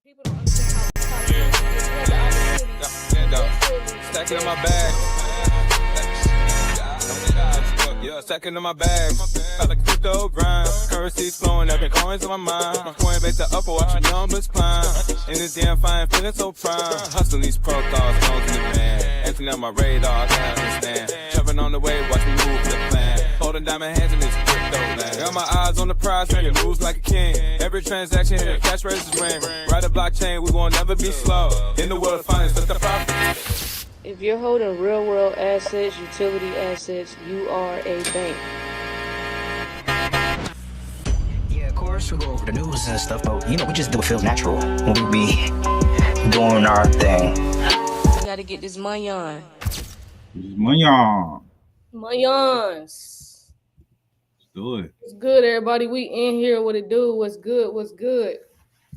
People don't understand how you had the opportunity. Stacking in my bag. Yeah, stacking in my bag. I like crypto grind. Currency's flowing, every coin's on my mind. My coin base the upper, watch your numbers climb. In this damn fine, feeling so prime. Hustling these pro thoughts, knows in the man. Emptying out my radar, I can't understand. Jumping on the wave, watch me move the plan. Holding diamond hands in this crypto land. Got my eyes on the prize, making moves like a king. Every transaction hit a cash register ring. Ride a blockchain, we won't never be slow. In the world of finance, let the profit. If you're holding real world assets, utility assets, you are a bank. Yeah, of course, we go over the news and stuff, but we just do what feels natural when we be doing our thing. We gotta get this money on. Money on. Mayons. Let's do it. What's good, everybody? We in here. What it do? What's good? What's good?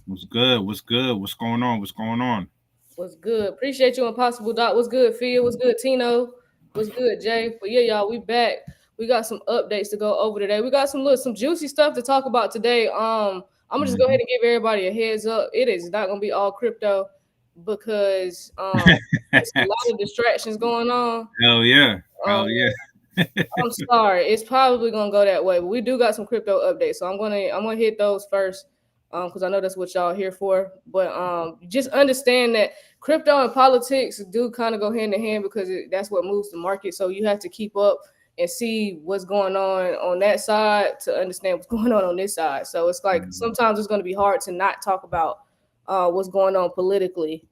What's good? What's good? What's going on? What's going on? What's good? Appreciate you, Impossible Doc. What's good, Phil? What's good, Tino? What's good, Jay? But yeah, y'all, we back. We got some updates to go over today. We got some juicy stuff to talk about today. I'm gonna just go ahead and give everybody a heads up. It is not gonna be all crypto because there's a lot of distractions going on. Hell yeah. Hell yeah. I'm sorry, it's probably gonna go that way, but we do got some crypto updates, so I'm gonna hit those first. Because I know that's what y'all here for. But just understand that crypto and politics do kind of go hand in hand because that's what moves the market. So you have to keep up and see what's going on that side to understand what's going on this side. So it's like sometimes it's going to be hard to not talk about what's going on politically.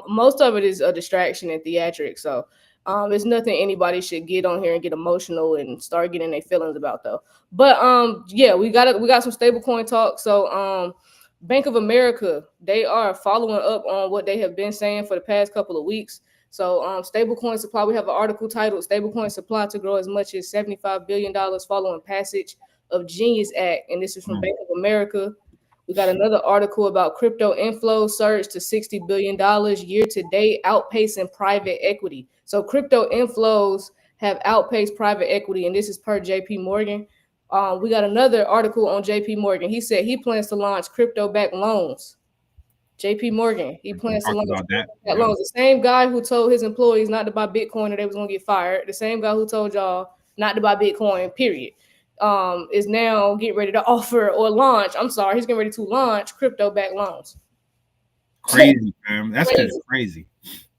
Most of it is a distraction and theatrics. So it's nothing anybody should get on here and get emotional and start getting their feelings about though. But yeah, we got some stablecoin talk. So Bank of America, they are following up on what they have been saying for the past couple of weeks. So stablecoin supply, we have an article titled "Stablecoin Supply to Grow as Much as $75 billion Following Passage of Genius Act," and this is from Bank of America. We got another article about crypto inflows surge to $60 billion year to date, outpacing private equity. So crypto inflows have outpaced private equity, and this is per JPMorgan. We got another article on JPMorgan. He said he plans to launch crypto-backed loans. JPMorgan, he plans to launch crypto-backed loans. The same guy who told his employees not to buy Bitcoin or they was going to get fired. The same guy who told y'all not to buy Bitcoin, period. Is now getting ready to offer or launch. I'm sorry, he's getting ready to launch crypto-backed loans. Crazy, man. That's just crazy.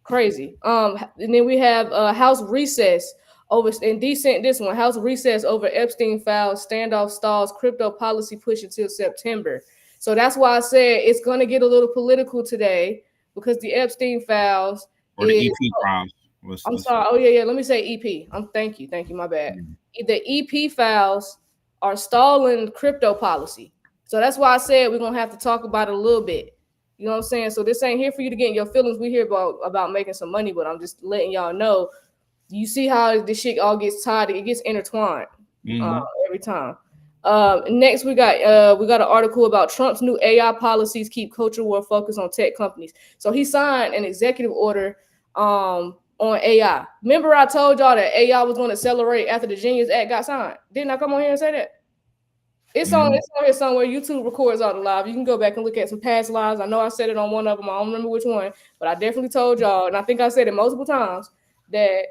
Crazy. And then we have House recess over, and decent this one, House recess over Epstein files, standoff stalls, crypto policy push until September. So that's why I said it's going to get a little political today because the Epstein files or the EP files. I'm sorry. Oh yeah. Let me say EP. Thank you. My bad. The EP files are stalling crypto policy. So that's why I said we're gonna have to talk about it a little bit. You know what I'm saying? So this ain't here for you to get in your feelings. We hear about making some money, but I'm just letting y'all know. You see how this shit all gets tied? It gets intertwined every time. Next, we got an article about Trump's new AI policies keep culture war focused on tech companies. So he signed an executive order on AI. Remember I told y'all that AI was going to accelerate after the Genius Act got signed? Didn't I come on here and say that? It's on here somewhere. YouTube records all the live. You can go back and look at some past lives. I know I said it on one of them. I don't remember which one, but I definitely told y'all, and I think I said it multiple times, that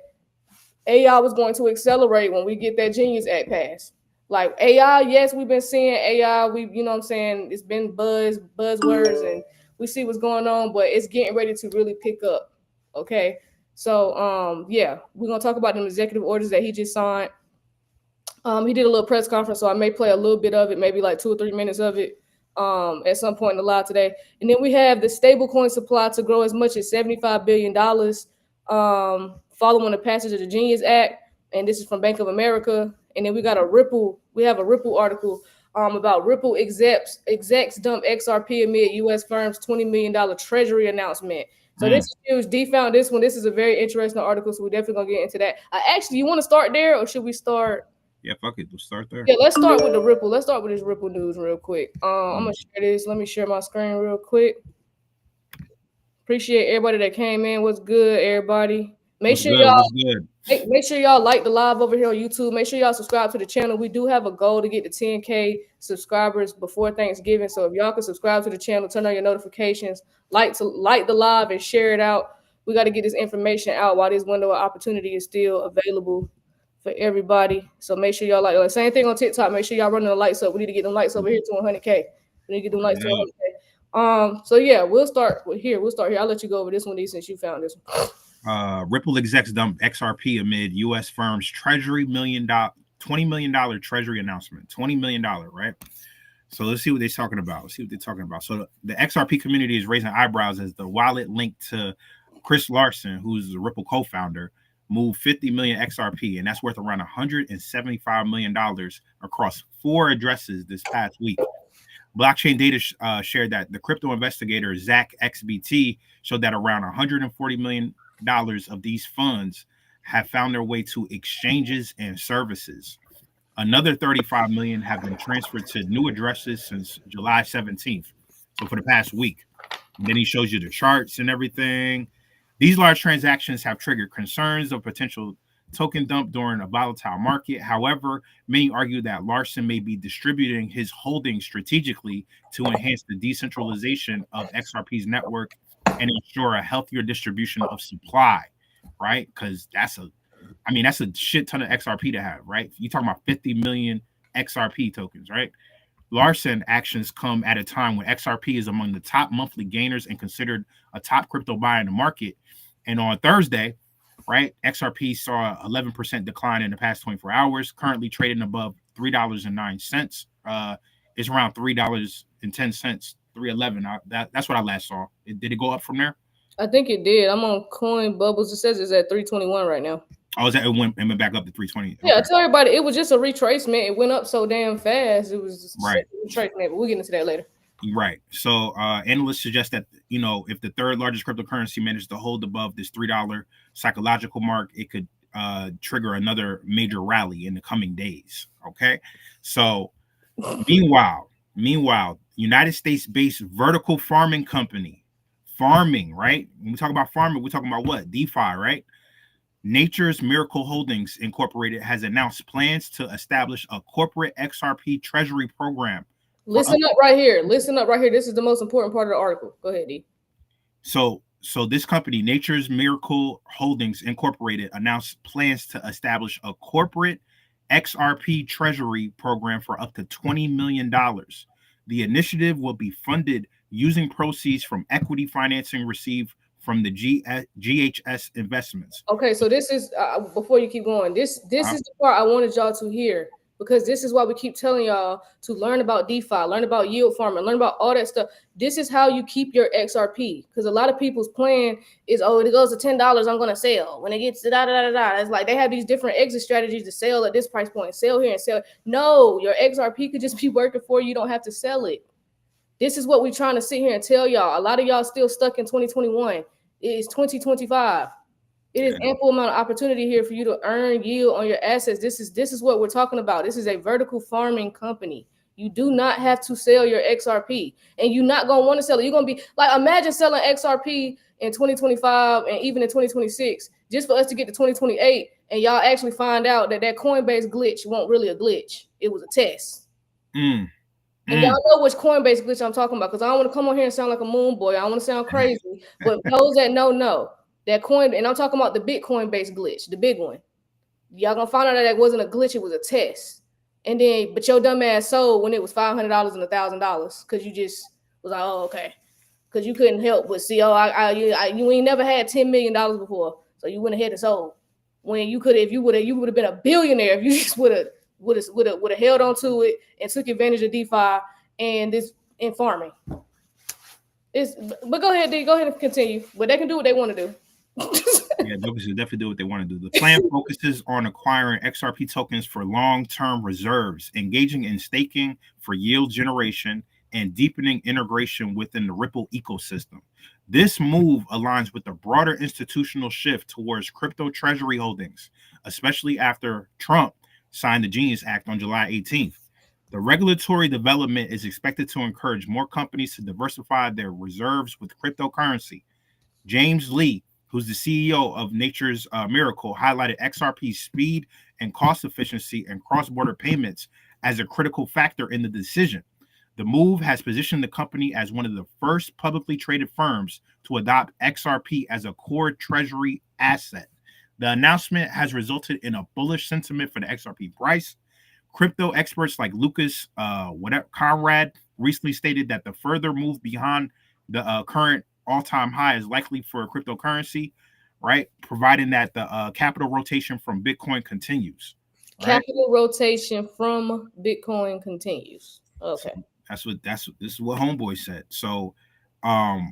AI was going to accelerate when we get that Genius Act passed. Like AI, yes, we've been seeing AI. You know what I'm saying? It's been buzzwords, and we see what's going on, but it's getting ready to really pick up. Okay. So, yeah, we're going to talk about them executive orders that he just signed. He did a little press conference, so I may play a little bit of it, maybe like 2 or 3 minutes of it at some point in the live today. And then we have the stablecoin supply to grow as much as $75 billion following the passage of the Genius Act. And this is from Bank of America. And then we have a Ripple article about Ripple execs dump XRP amid U.S. firm's $20 million treasury announcement. So this is huge. D found this one. This is a very interesting article, so we're definitely going to get into that. Actually, you want to start there, or should we start? Yeah, fuck it. We'll start there. Yeah, let's start with the Ripple. Let's start with this Ripple news real quick. I'm going to share this. Let me share my screen real quick. Appreciate everybody that came in. What's good, everybody? Make sure y'all like the live over here on YouTube. Make sure y'all subscribe to the channel. We do have a goal to get to 10K subscribers before Thanksgiving. So if y'all can subscribe to the channel, turn on your notifications, like the live and share it out. We got to get this information out while this window of opportunity is still available for everybody. So make sure y'all like. Same thing on TikTok. Make sure y'all running the lights up. We need to get them lights over here to 100K. We need to get them lights to 100K. So yeah, we'll start here. I'll let you go over this one, D, since you found this one. Ripple execs dump XRP amid U.S. firm's $20 million treasury announcement. $20 million, right? So let's see what they're talking about. So the XRP community is raising eyebrows as the wallet linked to Chris Larsen, who's the Ripple co-founder, moved 50 million XRP, and that's worth around $175 million across 4 addresses this past week. Blockchain data shared that the crypto investigator Zach XBT showed that around $140 million of these funds have found their way to exchanges and services. Another 35 million have been transferred to new addresses since July 17th. So for the past week. And then he shows you the charts and everything. These large transactions have triggered concerns of potential token dump during a volatile market. However, many argue that Larsen may be distributing his holdings strategically to enhance the decentralization of XRP's network and ensure a healthier distribution of supply, right? Because that's a shit ton of XRP to have, right? You're talking about 50 million XRP tokens, right? Larsen actions come at a time when XRP is among the top monthly gainers and considered a top crypto buy in the market. And on Thursday, right, XRP saw an 11% decline in the past 24 hours, currently trading above $3.09. It's around $3.10, $3.11. That's what I last saw. Did it go up from there? I think it did. I'm on Coin Bubbles. It says it's at 321 right now. Oh, it went back up to 320. Yeah, okay. I tell everybody it was just a retracement. It went up so damn fast. It was just right. A retracement, but we'll get into that later. Right. So analysts suggest that, if the third largest cryptocurrency manages to hold above this $3 psychological mark, it could trigger another major rally in the coming days. Okay. So meanwhile, United States-based vertical farming company, right? When we talk about farming, we're talking about what? DeFi, right? Nature's Miracle Holdings Incorporated has announced plans to establish a corporate XRP treasury program. Listen up right here. This is the most important part of the article. Go ahead, D. So this company, Nature's Miracle Holdings Incorporated, announced plans to establish a corporate XRP treasury program for up to $20 million. The initiative will be funded using proceeds from equity financing received from the GHS investments. Okay, so this is before you keep going. This is the part I wanted y'all to hear, because this is why we keep telling y'all to learn about DeFi, learn about yield farming, learn about all that stuff. This is how you keep your XRP, because a lot of people's plan is, when it goes to $10, I'm going to sell. When it gets to da-da-da-da-da, it's like they have these different exit strategies to sell at this price point, sell here and sell. No, your XRP could just be working for you. You don't have to sell it. This is what we're trying to sit here and tell y'all. A lot of y'all still stuck in 2021. It is 2025. It is ample amount of opportunity here for you to earn yield on your assets. This is what we're talking about. This is a vertical farming company. You do not have to sell your XRP, and you're not going to want to sell it. You're going to be like, imagine selling XRP in 2025 and even in 2026, just for us to get to 2028, and y'all actually find out that Coinbase glitch wasn't really a glitch. It was a test. And y'all know which Coinbase glitch I'm talking about, because I don't want to come on here and sound like a moon boy. I don't want to sound crazy, but those that know that coin, and I'm talking about the Bitcoin-based glitch, the big one. Y'all gonna find out that wasn't a glitch; it was a test. And then, but your dumb ass sold when it was $500 and $1,000, because you just was like, oh, okay, because you couldn't help but see, you ain't never had $10 million before, so you went ahead and sold. When you could, if you would have been a billionaire if you just would have held on to it and took advantage of DeFi and this in farming. But go ahead, D. Go ahead and continue. But they can do what they want to do. Yeah, they should definitely do what they want to do. The plan focuses on acquiring XRP tokens for long-term reserves, engaging in staking for yield generation, and deepening integration within the Ripple ecosystem. This move aligns with the broader institutional shift towards crypto treasury holdings, especially after Trump signed the Genius Act on July 18th. The regulatory development is expected to encourage more companies to diversify their reserves with cryptocurrency. James Lee, who's the CEO of Nature's Miracle, highlighted XRP's speed and cost efficiency and cross-border payments as a critical factor in the decision. The move has positioned the company as one of the first publicly traded firms to adopt XRP as a core treasury asset. The announcement has resulted in a bullish sentiment for the XRP price. Crypto experts like Lucas Conrad recently stated that the further move beyond the current all-time high is likely for cryptocurrency, right? Providing that the capital rotation from Bitcoin continues. Right? Capital rotation from Bitcoin continues. Okay. So this is what Homeboy said. So, I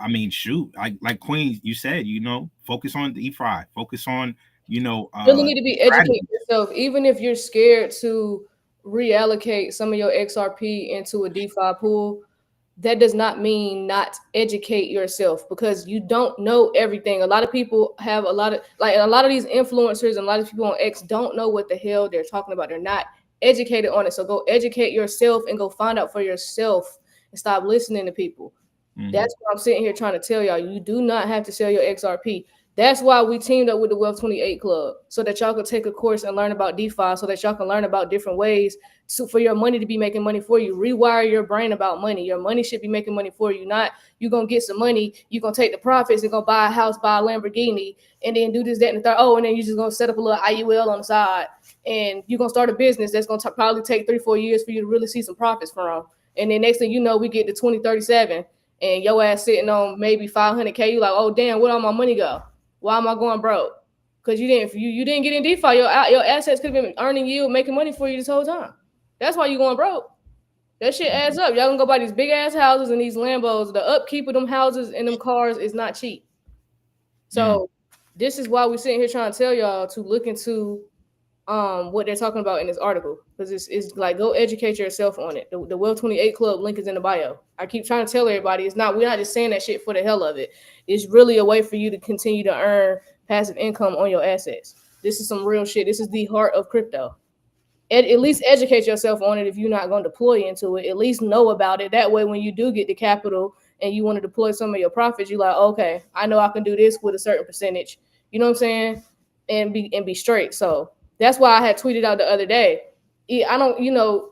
mean, shoot, like Queen, you said, focus on DeFi, focus on, really need to be educating yourself, even if you're scared to reallocate some of your XRP into a DeFi pool. That does not mean not educate yourself, because you don't know everything. A lot of people have a lot of these influencers and a lot of people on X don't know what the hell they're talking about. They're not educated on it. So go educate yourself and go find out for yourself and stop listening to people. Mm-hmm. That's what I'm sitting here trying to tell y'all. You do not have to sell your XRP. That's why we teamed up with the Wealth 28 Club, so that y'all could take a course and learn about DeFi, so that y'all can learn about different ways for your money to be making money for you. Rewire your brain about money. Your money should be making money for you. Not you going to get some money, you're going to take the profits and go buy a house, buy a Lamborghini, and then do this, that, and the third. Oh, and then you're just going to set up a little IUL on the side, and you're going to start a business that's going to probably take 3-4 years for you to really see some profits from. And then next thing you know, we get to 2037, and your ass sitting on maybe 500K. You like, oh, damn, where all my money go? Why am I going broke? Because you didn't get in DeFi. Your assets could have been earning yield, making money for you this whole time. That's why you going broke. That shit adds up. Y'all gonna go buy these big ass houses and these Lambos. The upkeep of them houses and them cars is not cheap. So this is why we're sitting here trying to tell y'all to look into what they're talking about in this article, because it's like, go educate yourself on it. The Wealth 28 Club link is in the bio. I keep trying to tell everybody, we're not just saying that shit for the hell of it. It's really a way for you to continue to earn passive income on your assets. This is some real shit. This is the heart of crypto. At least educate yourself on it. If you're not going to deploy into it, at least know about it. That way, when you do get the capital and you want to deploy some of your profits, you're like, okay, I know I can do this with a certain percentage. You know what I'm saying? And be straight. So that's why I had tweeted out the other day. I don't,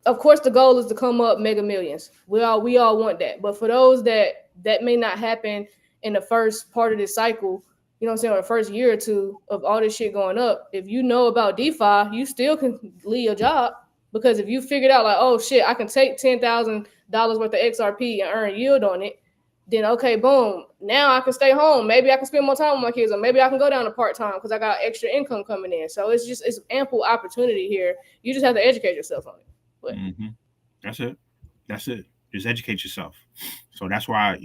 of course the goal is to come up mega millions. We all want that. But for those that may not happen in the first part of this cycle, you know what I'm saying, or the first year or two of all this shit going up, if you know about DeFi, you still can leave your job. Because if you figured out like, oh shit, I can take $10,000 worth of XRP and earn yield on it, then okay, boom, now I can stay home. Maybe I can spend more time with my kids, or maybe I can go down to part-time because I got extra income coming in. So it's ample opportunity here. You just have to educate yourself on it. But That's it. Just educate yourself. So that's why,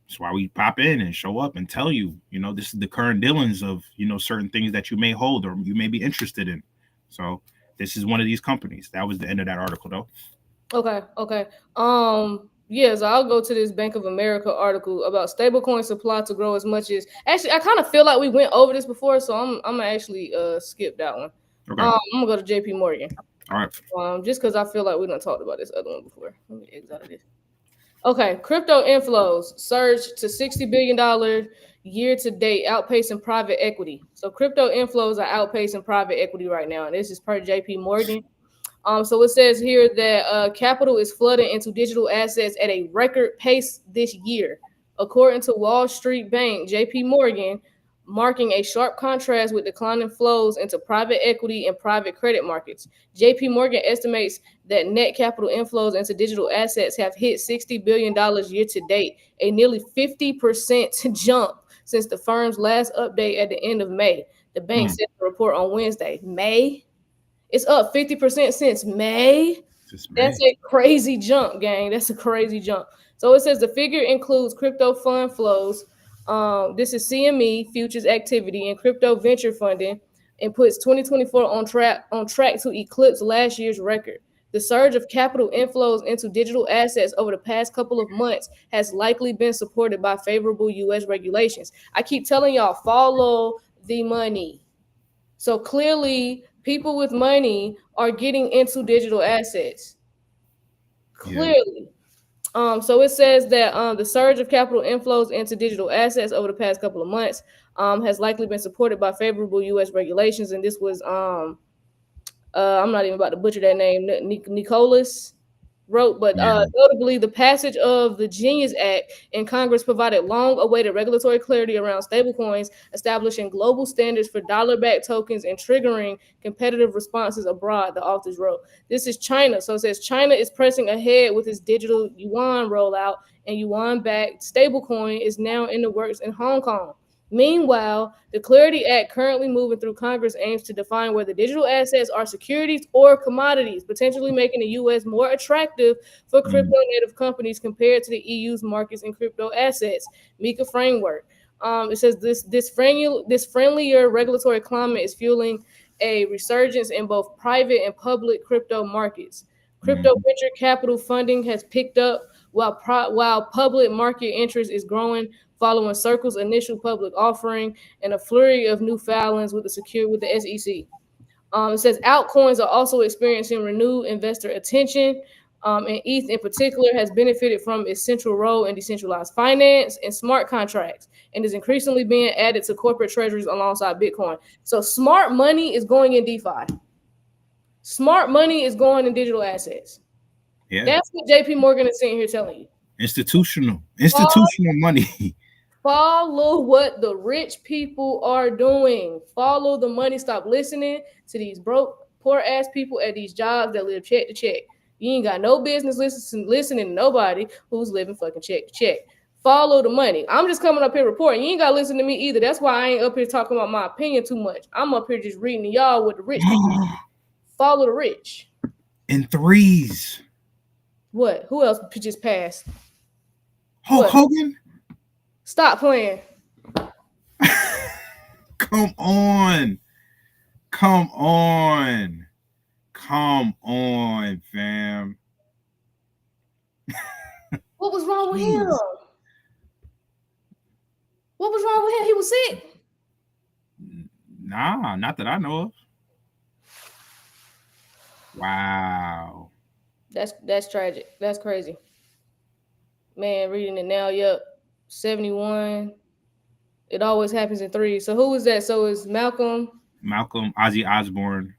that's why we pop in and show up and tell you, this is the current dealings of, certain things that you may hold or you may be interested in. So this is one of these companies. That was the end of that article though. Okay. Yeah, so I'll go to this Bank of America article about stablecoin supply to grow as much as. Actually, I kind of feel like we went over this before, so I'm gonna actually skip that one. Okay. I'm gonna go to JPMorgan. All right. Just because I feel like we done talked about this other one before. Let me exit out of this. Okay, crypto inflows surged to $60 billion year to date, outpacing private equity. So crypto inflows are outpacing private equity right now, and this is per JPMorgan. So it says here that capital is flooding into digital assets at a record pace this year, according to Wall Street Bank, JPMorgan, marking a sharp contrast with declining flows into private equity and private credit markets. JPMorgan estimates that net capital inflows into digital assets have hit $60 billion year to date, a nearly 50% jump since the firm's last update at the end of May. The bank said in the report on Wednesday. May? It's up 50% since May. That's a crazy jump, gang. That's a crazy jump. So it says the figure includes crypto fund flows. This is CME futures activity and crypto venture funding, and puts 2024 on track to eclipse last year's record. The surge of capital inflows into digital assets over the past couple of months has likely been supported by favorable U.S. regulations. I keep telling y'all, follow the money. So clearly, people with money are getting into digital assets. Clearly. So it says that the surge of capital inflows into digital assets over the past couple of months has likely been supported by favorable U.S. regulations, and this was I'm not even about to butcher that name, Nicholas wrote, but Yeah. notably the passage of the Genius Act in Congress provided long-awaited regulatory clarity around stablecoins, establishing global standards for dollar-backed tokens and triggering competitive responses abroad, the authors wrote. This is China. So it says China is pressing ahead with its digital yuan rollout, and yuan-backed stablecoin is now in the works in Hong Kong. Meanwhile, the Clarity Act currently moving through Congress aims to define whether digital assets are securities or commodities, potentially making the U.S. more attractive for crypto native companies compared to the EU's markets in crypto assets. MiCA framework. It says this friendlier regulatory climate is fueling a resurgence in both private and public crypto markets. Crypto venture capital funding has picked up while public market interest is growing following Circle's initial public offering and a flurry of new filings with the SEC. It says altcoins are also experiencing renewed investor attention, and ETH in particular has benefited from its central role in decentralized finance and smart contracts, and is increasingly being added to corporate treasuries alongside Bitcoin. So smart money is going in DeFi. Smart money is going in digital assets. Yeah. That's what JPMorgan is sitting here telling you. Institutional money. Follow what the rich people are doing. Follow the money. Stop listening to these broke, poor ass people at these jobs that live check to check. You ain't got no business listening to nobody who's living fucking check to check. Follow the money. I'm just coming up here reporting. You ain't got to listen to me either. That's why I ain't up here talking about my opinion too much. I'm up here just reading to y'all what the rich people follow the rich. In threes. What? Who else just passed? Hulk Hogan? Stop playing. Come on. Come on. Come on, fam. What was wrong with him? What was wrong with him? He was sick. Nah, not that I know of. Wow. That's tragic. That's crazy. Man, reading it now. Yep. 71. It always happens in threes. So who was that? So it's Malcolm, Ozzy Osbourne.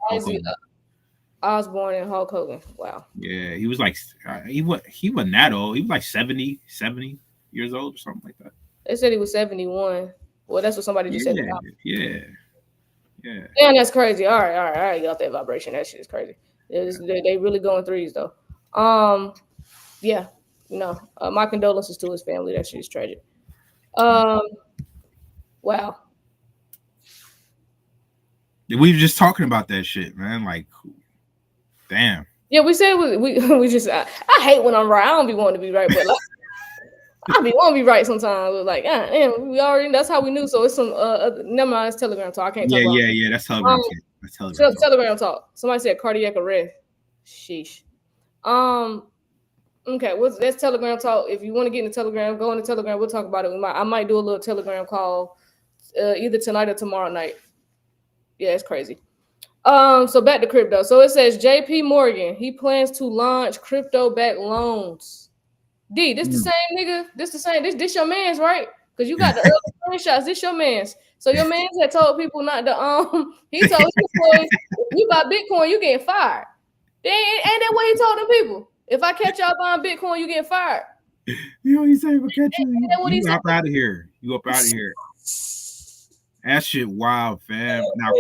Osbourne, and Hulk Hogan. Wow. Yeah, he was like he wasn't that old. He was like 70 years old or something like that. They said he was 71. Well, that's what somebody just said. Yeah. Damn, that's crazy. All right. Got that vibration. That shit is crazy. They really going threes though. Yeah. No. My condolences to his family. That shit is tragic. Wow. We were just talking about that shit, man. Like, damn. Yeah, we said we just. I hate when I'm right. I don't be wanting to be right, but like, I be want to be right sometimes. Like, damn, we already. That's how we knew. So it's some. Never mind. It's Telegram talk. I can't talk. Yeah. That's Telegram. That's Telegram. Telegram talk. Somebody said cardiac arrest. Sheesh. Okay, that's Telegram talk. If you want to get in the Telegram, go in the Telegram. We'll talk about it. I might do a little Telegram call either tonight or tomorrow night. Yeah, it's crazy. So back to crypto. So it says JPMorgan, he plans to launch crypto-backed loans. D, this the same nigga. This your man's, right? Because you got the early screenshots. This your man's. So your man's had told people not to he told his employees, if you buy Bitcoin, you getting fired. Ain't that what he told them people? If I catch y'all buying Bitcoin, you get fired. You know what he said? If I catch you up out of here. You up out of here. That shit wild, fam. Now,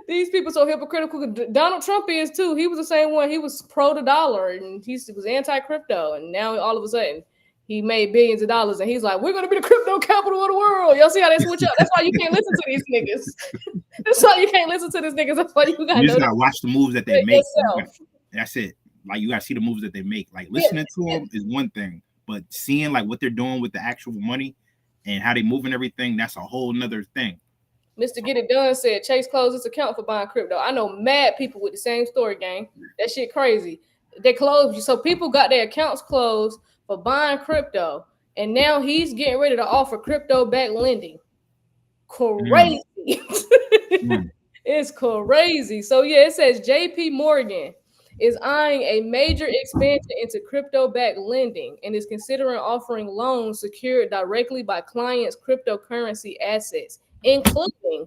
these people so hypocritical. Donald Trump is too. He was the same one. He was pro the dollar and he was anti-crypto. And now all of a sudden he made billions of dollars and he's like, we're gonna be the crypto capital of the world. Y'all see how they switch up? That's why you can't listen to these niggas. That's why you can't listen to these niggas. That's why you gotta watch the moves that they make. That's it. Like you gotta see the moves that they make. Like listening to them is one thing, but seeing like what they're doing with the actual money and how they move and everything, that's a whole nother thing. Mr. Get It Done said Chase closed his account for buying crypto. I know mad people with the same story, gang. That shit crazy. They closed. So people got their accounts closed for buying crypto, and now he's getting ready to offer crypto-backed lending. Crazy. It's crazy. So yeah, it says JPMorgan. is eyeing a major expansion into crypto-backed lending and is considering offering loans secured directly by clients' cryptocurrency assets, including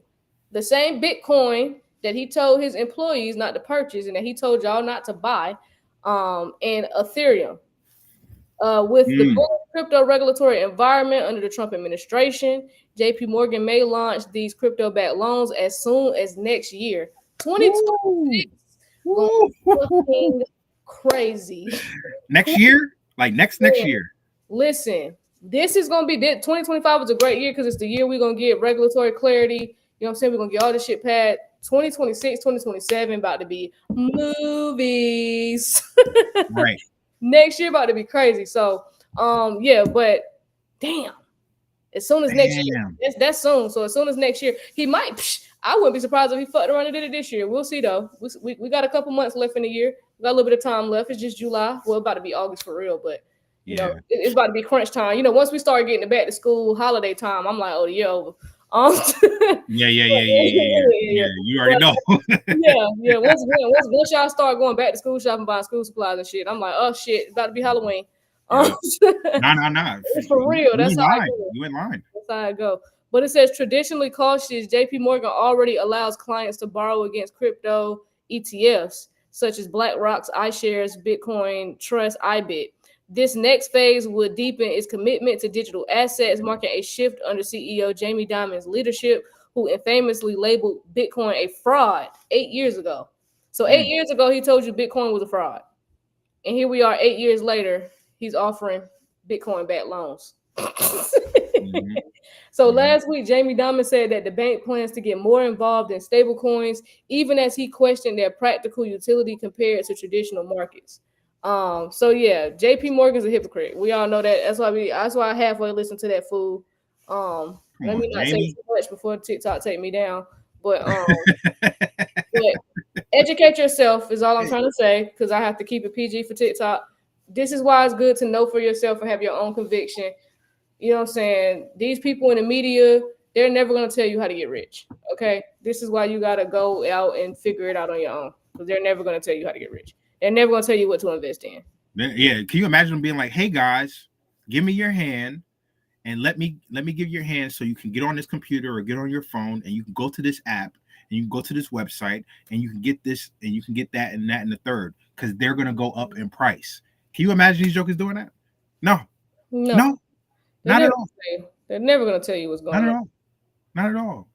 the same Bitcoin that he told his employees not to purchase and that he told y'all not to buy, and Ethereum. With the bullish crypto regulatory environment under the Trump administration, JPMorgan may launch these crypto-backed loans as soon as next year. 2026 going fucking crazy. Next year? Like next year. Listen, this is going to be 2025 was a great year because it's the year we're going to get regulatory clarity. You know what I'm saying? We're going to get all this shit passed. 2026, 2027 about to be movies. Right. Next year about to be crazy. So, yeah, but damn, as soon as next year, that's soon. So as soon as next year, he might. I wouldn't be surprised if he fucked around and did it this year. We'll see though. We got a couple months left in the year. We got a little bit of time left. It's just July. Well, about to be August for real, but you know, it's about to be crunch time. You know, once we start getting back to school holiday time, I'm like, oh, yeah, over. Yeah. You already know. yeah. Once y'all start going back to school shopping, buying school supplies and shit, I'm like, oh shit, it's about to be Halloween. Nah. For real, that's how I go. You in line. That's how I go. But it says traditionally cautious, JPMorgan already allows clients to borrow against crypto ETFs such as BlackRock's iShares, Bitcoin Trust, IBIT. This next phase would deepen its commitment to digital assets, marking a shift under CEO Jamie Dimon's leadership, who infamously labeled Bitcoin a fraud 8 years ago. So 8 years ago, he told you Bitcoin was a fraud. And here we are 8 years later, he's offering Bitcoin-backed loans. So last week, Jamie Dimon said that the bank plans to get more involved in stablecoins, even as he questioned their practical utility compared to traditional markets. So yeah, JP Morgan's a hypocrite. We all know that. That's why I halfway listen to that fool. Let me not say too much before TikTok take me down. But educate yourself is all I'm trying to say, because I have to keep it PG for TikTok. This is why it's good to know for yourself and have your own conviction. You know what I'm saying? These people in the media, they're never going to tell you how to get rich. Okay? This is why you got to go out and figure it out on your own, because they're never going to tell you how to get rich. They're never going to tell you what to invest in. Yeah. Can you imagine them being like, hey, guys, give me your hand and let me give your hand so you can get on this computer or get on your phone and you can go to this app and you can go to this website and you can get this and you can get that and the third, because they're going to go up in price. Can you imagine these jokers doing that? No. Not at all. They're never going to tell you what's going on. Not at all.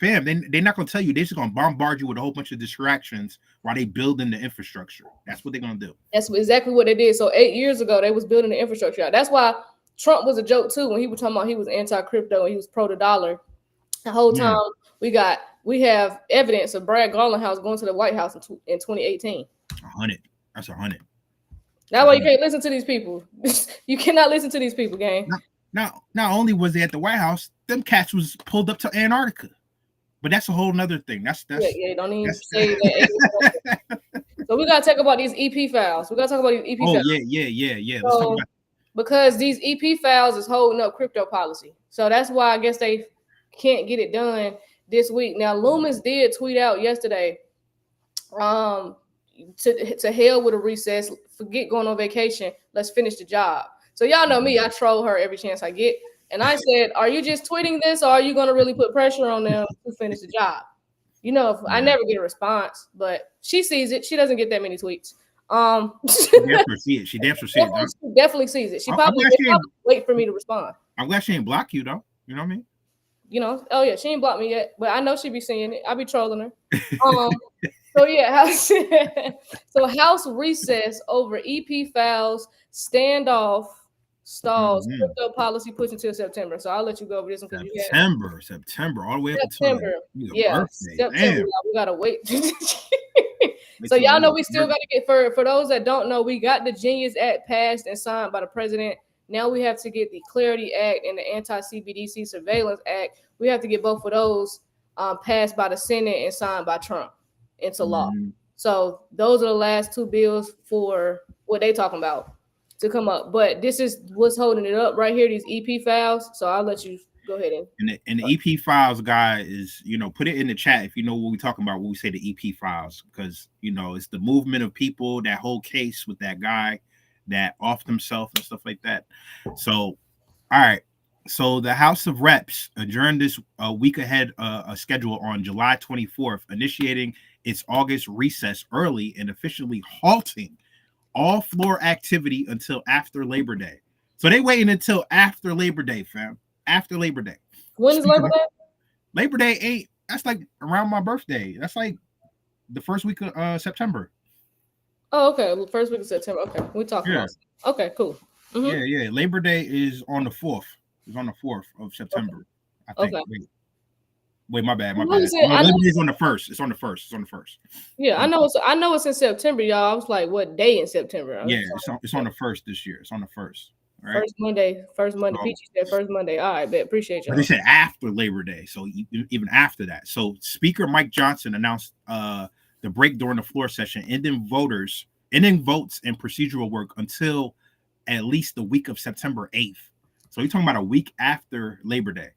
Fam, they're not going to tell you. They're just going to bombard you with a whole bunch of distractions while they building the infrastructure. That's what they're going to do. That's exactly what they did. So 8 years ago, they was building the infrastructure out. That's why Trump was a joke too, when he was talking about he was anti-crypto and he was pro the dollar. The whole time we have evidence of Brad Garlinghouse going to the White House in 2018. 100. That's 100. That's why you can't listen to these people. You cannot listen to these people, gang. Not only was they at the White House, them cats was pulled up to Antarctica. But that's a whole nother thing. That's don't even say that. So we gotta talk about these EP files. Files. Yeah. Let's talk about because these EP files is holding up crypto policy. So that's why I guess they can't get it done this week. Now Loomis did tweet out yesterday, to hell with a recess, forget going on vacation, let's finish the job. So y'all know me, I troll her every chance I get. And I said, are you just tweeting this, or are you going to really put pressure on them to finish the job? You know, I never get a response, but she sees it. She doesn't get that many tweets. She definitely sees it. She definitely sees it. She probably wait for me to respond. I'm glad she ain't block you though. You know what I mean? You know, oh yeah, she ain't blocked me yet, but I know she be seeing it. I be trolling her. So yeah, House recess over EP files, standoff stalls, crypto policy pushed until September. So I'll let you go over this one. September, all the way up to September. September. We gotta wait. So y'all know we still gotta get for those that don't know, we got the Genius Act passed and signed by the president. Now we have to get the Clarity Act and the Anti-CBDC Surveillance Act. We have to get both of those passed by the Senate and signed by Trump into law. So those are the last two bills for what they talking about to come up. But this is what's holding it up right here, these EP files. So I'll let you Go ahead. And the EP files guy is, put it in the chat if you know what we're talking about when we say the EP files, because it's the movement of people, that whole case with that guy that offed himself and stuff like that. So, all right. So the House of Reps adjourned this week ahead schedule on July 24th, initiating its August recess early and officially halting all floor activity until after Labor Day. So they waiting until after Labor Day, fam. After Labor Day. When is Labor Day? Labor Day that's like around my birthday. That's like the first week of September. Oh, okay. First week of September. Okay. We talking about. Okay, cool. Mm-hmm. Yeah. Labor Day is on the 4th. It's on the 4th of September. Okay. I think. Wait, my bad. Labor Day is on the 1st. It's on the 1st. Yeah, I know it's in September, y'all. I was like, what day in September? Yeah, it's on the 1st this year. It's on the 1st. Right? First Monday. Peachy said first Monday. All right, bet. Appreciate you. But they said after Labor Day, so even after that. So Speaker Mike Johnson announced the break during the floor session, ending votes and procedural work until at least the week of September 8th. So you're talking about a week after Labor Day.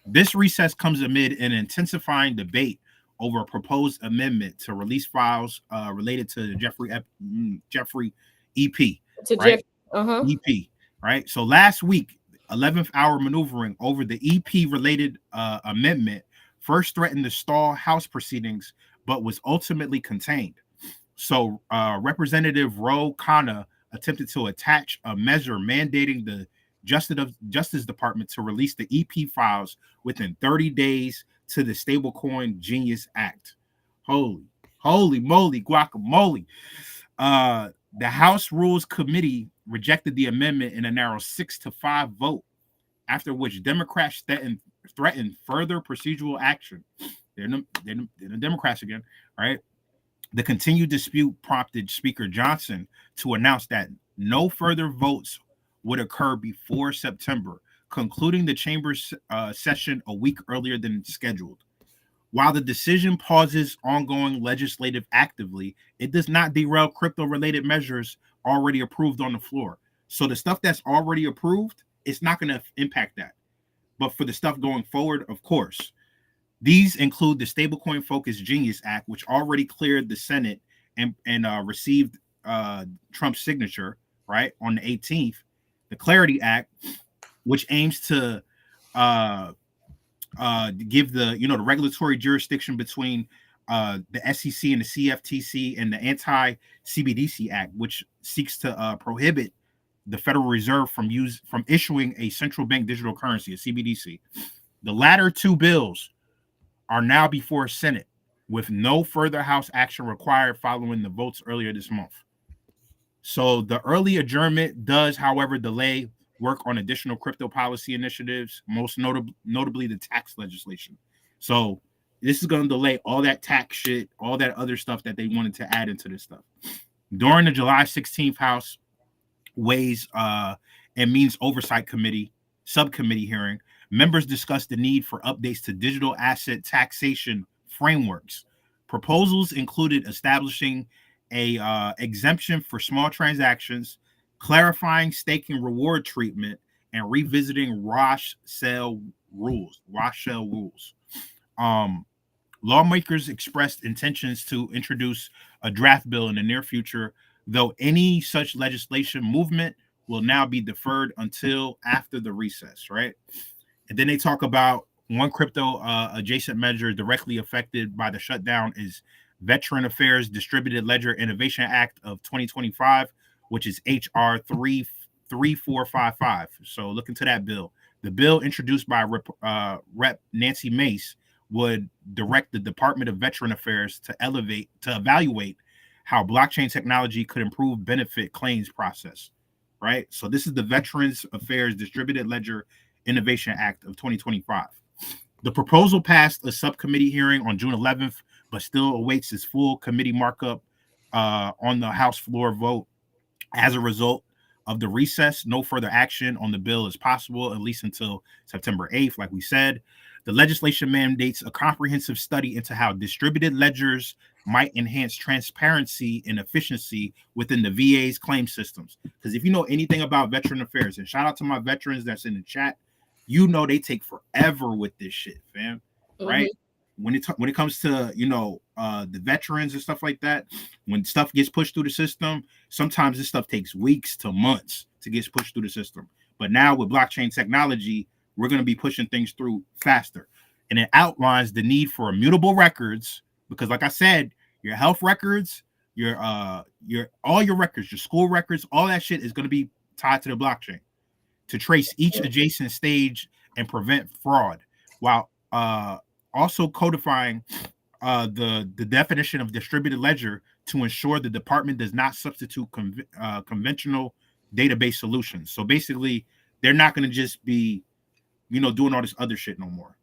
This recess comes amid an intensifying debate over a proposed amendment to release files related to the Jeffrey EP. Right? EP. Right. So last week, 11th hour maneuvering over the EP related amendment first threatened to stall House proceedings, but was ultimately contained. So Representative Ro Khanna attempted to attach a measure mandating the Justice Department to release the EP files within 30 days to the Stablecoin Genius Act. Holy moly, guacamole. The House Rules Committee rejected the amendment in a narrow 6-5 vote, after which Democrats threatened further procedural action. They're the Democrats again, right? The continued dispute prompted Speaker Johnson to announce that no further votes would occur before September, concluding the chamber's session a week earlier than scheduled. While the decision pauses ongoing legislative activity, it does not derail crypto-related measures already approved on the floor. So the stuff that's already approved, it's not going to impact that. But for the stuff going forward, of course, these include the Stablecoin Focused Genius Act, which already cleared the Senate and received Trump's signature, right, on the 18th. The Clarity Act, which aims to give the regulatory jurisdiction between the SEC and the CFTC, and the Anti-CBDC Act, which seeks to prohibit the Federal Reserve from issuing a central bank digital currency, a CBDC. The latter two bills are now before Senate, with no further House action required following the votes earlier this month. So the early adjournment does, however, delay work on additional crypto policy initiatives, most notably the tax legislation. So this is going to delay all that tax shit, all that other stuff that they wanted to add into this stuff. During the July 16th House Ways and Means Oversight Subcommittee hearing, members discussed the need for updates to digital asset taxation frameworks. Proposals included establishing a exemption for small transactions, clarifying staking reward treatment, and revisiting Rosh shell rules. Lawmakers expressed intentions to introduce a draft bill in the near future, though any such legislation movement will now be deferred until after the recess, right? And then they talk about one crypto adjacent measure directly affected by the shutdown is Veteran Affairs Distributed Ledger Innovation Act of 2025, which is HR 3455. So look into that bill. The bill introduced by Rep. Nancy Mace would direct the Department of Veteran Affairs to evaluate how blockchain technology could improve benefit claims process, right? So this is the Veterans Affairs Distributed Ledger Innovation Act of 2025. The proposal passed a subcommittee hearing on June 11th, but still awaits its full committee markup on the House floor vote. As a result of the recess, no further action on the bill is possible, at least until September 8th, like we said. The legislation mandates a comprehensive study into how distributed ledgers might enhance transparency and efficiency within the VA's claim systems. Because if you know anything about veteran affairs, and shout out to my veterans that's in the chat, you know they take forever with this shit, fam. Right? When it comes to the veterans and stuff like that, when stuff gets pushed through the system, sometimes this stuff takes weeks to months to get pushed through the system. But now with blockchain technology, we're going to be pushing things through faster, and it outlines the need for immutable records because, like I said, your health records, your all your records, your school records, all that shit is going to be tied to the blockchain to trace each adjacent stage and prevent fraud, while also codifying the definition of distributed ledger to ensure the department does not substitute conventional database solutions. So basically, they're not going to just be, doing all this other shit no more.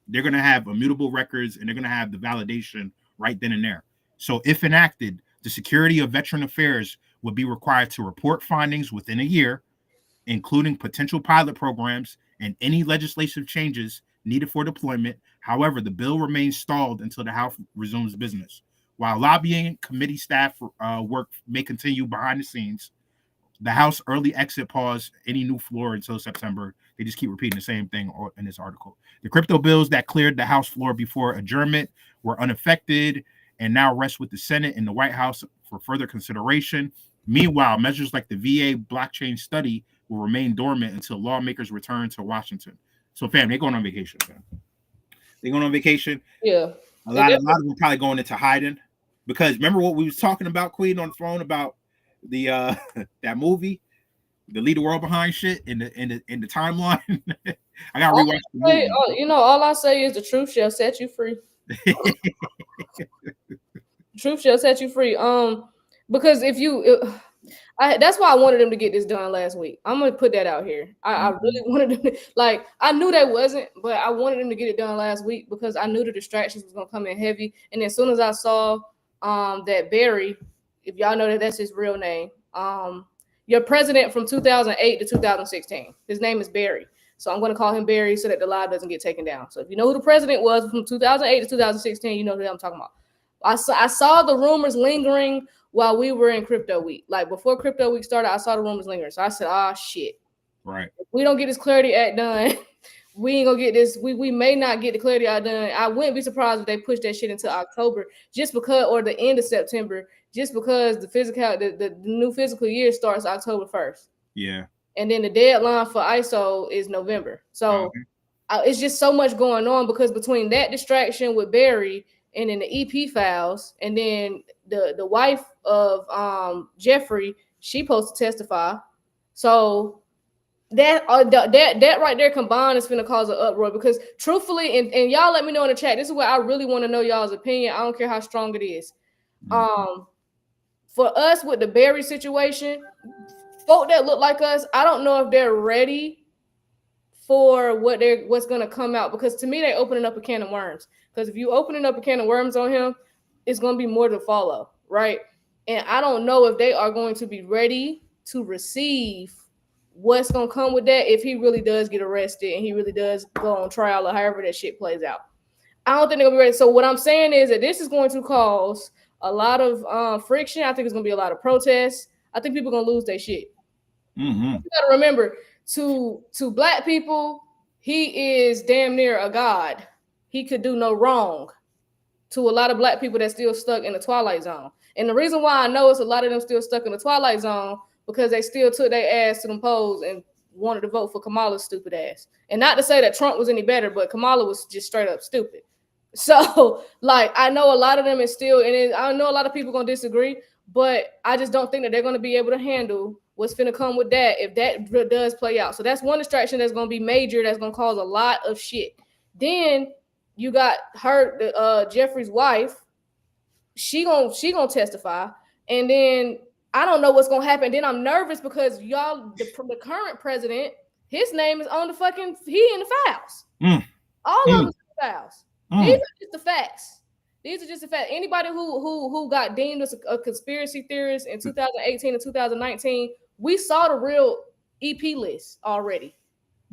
They're going to have immutable records and they're going to have the validation right then and there. So if enacted, the Secretary of Veteran Affairs would be required to report findings within a year, including potential pilot programs and any legislative changes needed for deployment. However, the bill remains stalled until the House resumes business. While lobbying committee staff work may continue behind the scenes, the House early exit paused any new floor until September. They just keep repeating the same thing in this article. The crypto bills that cleared the House floor before adjournment were unaffected and now rest with the Senate and the White House for further consideration. Meanwhile, measures like the VA blockchain study will remain dormant until lawmakers return to Washington. So, fam, they're going on vacation, fam. They're going on vacation. Yeah. A lot of them probably going into hiding because remember what we was talking about, Queen, on the phone about the that movie, the Leave the World Behind shit in the timeline. I gotta rewatch the movie. All I say is the truth shall set you free. Truth shall set you free. Because that's why I wanted them to get this done last week. I'm gonna put that out here. I really wanted them to, I knew they wasn't, but I wanted them to get it done last week because I knew the distractions was gonna come in heavy. And as soon as I saw that Barry, if y'all know that's his real name, your president from 2008 to 2016, his name is Barry. So I'm gonna call him Barry so that the live doesn't get taken down. So if you know who the president was from 2008 to 2016, you know who I'm talking about. I saw the rumors lingering while we were in crypto week. Like before crypto week started, I saw the rumors lingering. So I said, shit. Right. If we don't get this Clarity Act done, we ain't gonna get this. We may not get the Clarity Act done. I wouldn't be surprised if they push that shit into October just because, or the end of September, just because the new physical year starts October 1st. Yeah. And then the deadline for ISO is November. So it's just so much going on because between that distraction with Barry and then the EP files, and then the wife of Jeffrey, she supposed to testify. So that right there combined is going to cause an uproar because truthfully, and y'all let me know in the chat, this is where I really want to know y'all's opinion. I don't care how strong it is. For us with the Barry situation, folk that look like us, I don't know if they're ready for what's going to come out, because to me, they're opening up a can of worms. Because if you opening up a can of worms on him, it's going to be more to follow, right? And I don't know if they are going to be ready to receive what's going to come with that if he really does get arrested and he really does go on trial or however that shit plays out. I don't think they're going to be ready. So what I'm saying is that this is going to cause a lot of friction. I think it's going to be a lot of protests. I think people are going to lose their shit. Mm-hmm. You got to remember, to Black people, he is damn near a god. He could do no wrong. To a lot of Black people that's still stuck in the Twilight Zone. And the reason why I know it's a lot of them still stuck in the Twilight Zone, because they still took their ass to them polls and wanted to vote for Kamala's stupid ass. And not to say that Trump was any better, but Kamala was just straight up stupid. So, I know a lot of them is still, and I know a lot of people going to disagree, but I just don't think that they're going to be able to handle what's finna come with that if that does play out. So that's one distraction that's going to be major, that's going to cause a lot of shit. Then you got her, Jeffrey's wife. She gonna testify, and then I don't know what's gonna happen. Then I'm nervous because y'all, the current president, his name is on the fucking. He in the files. All of them in the files. These are just the facts. These are just the facts. Anybody who got deemed as a conspiracy theorist in 2018 and 2019, we saw the real EP list already.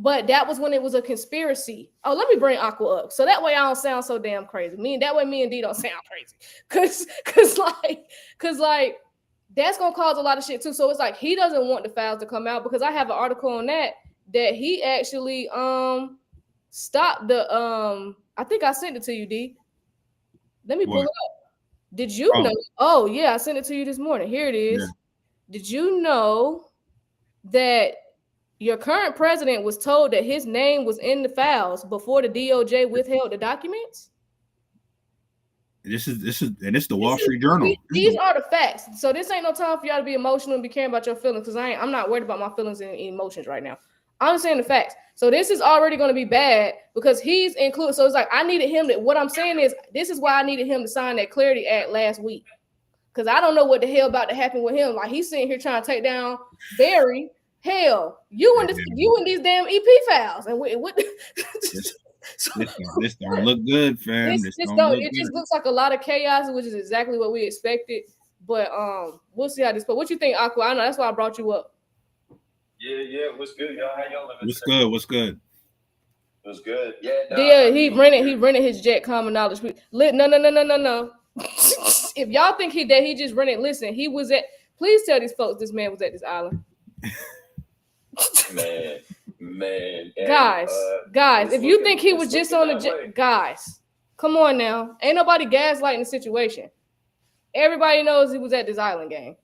But that was when it was a conspiracy. Oh, let me bring Aqua up. So that way I don't sound so damn crazy. Me and D don't sound crazy. Cause that's gonna cause a lot of shit too. So it's like he doesn't want the files to come out, because I have an article on that that he actually stopped the I think I sent it to you, D. Let me pull What? it up. Did you Oh, know? Oh yeah, I sent it to you this morning. Here it yeah. is. Did you know that your current president was told that his name was in the files before the DOJ withheld the documents? This is and it's the Wall Street Journal. These are the facts. So this ain't no time for y'all to be emotional and be caring about your feelings, because I'm not worried about my feelings and emotions right now. I'm saying the facts. So this is already going to be bad because he's included. So it's like I needed him to. What I'm saying is this is why I needed him to sign that Clarity Act last week, because I don't know what the hell about to happen with him. Like he's sitting here trying to take down Barry. Hell, you and these damn EP files and what? This don't look good, fam. This don't look it good. just looks like a lot of chaos, which is exactly what we expected. But we'll see how this. But what you think, Aqua? I know that's why I brought you up. Yeah. What's good, y'all? How y'all living? What's good? What's good? Yeah. Yeah, he rented his jet. Common knowledge. No. If y'all think he just rented, listen, he was at. Please tell these folks this man was at this island. Man. Guys, if you think he was just on the jet, guys, come on now. Ain't nobody gaslighting the situation. Everybody knows he was at this island game.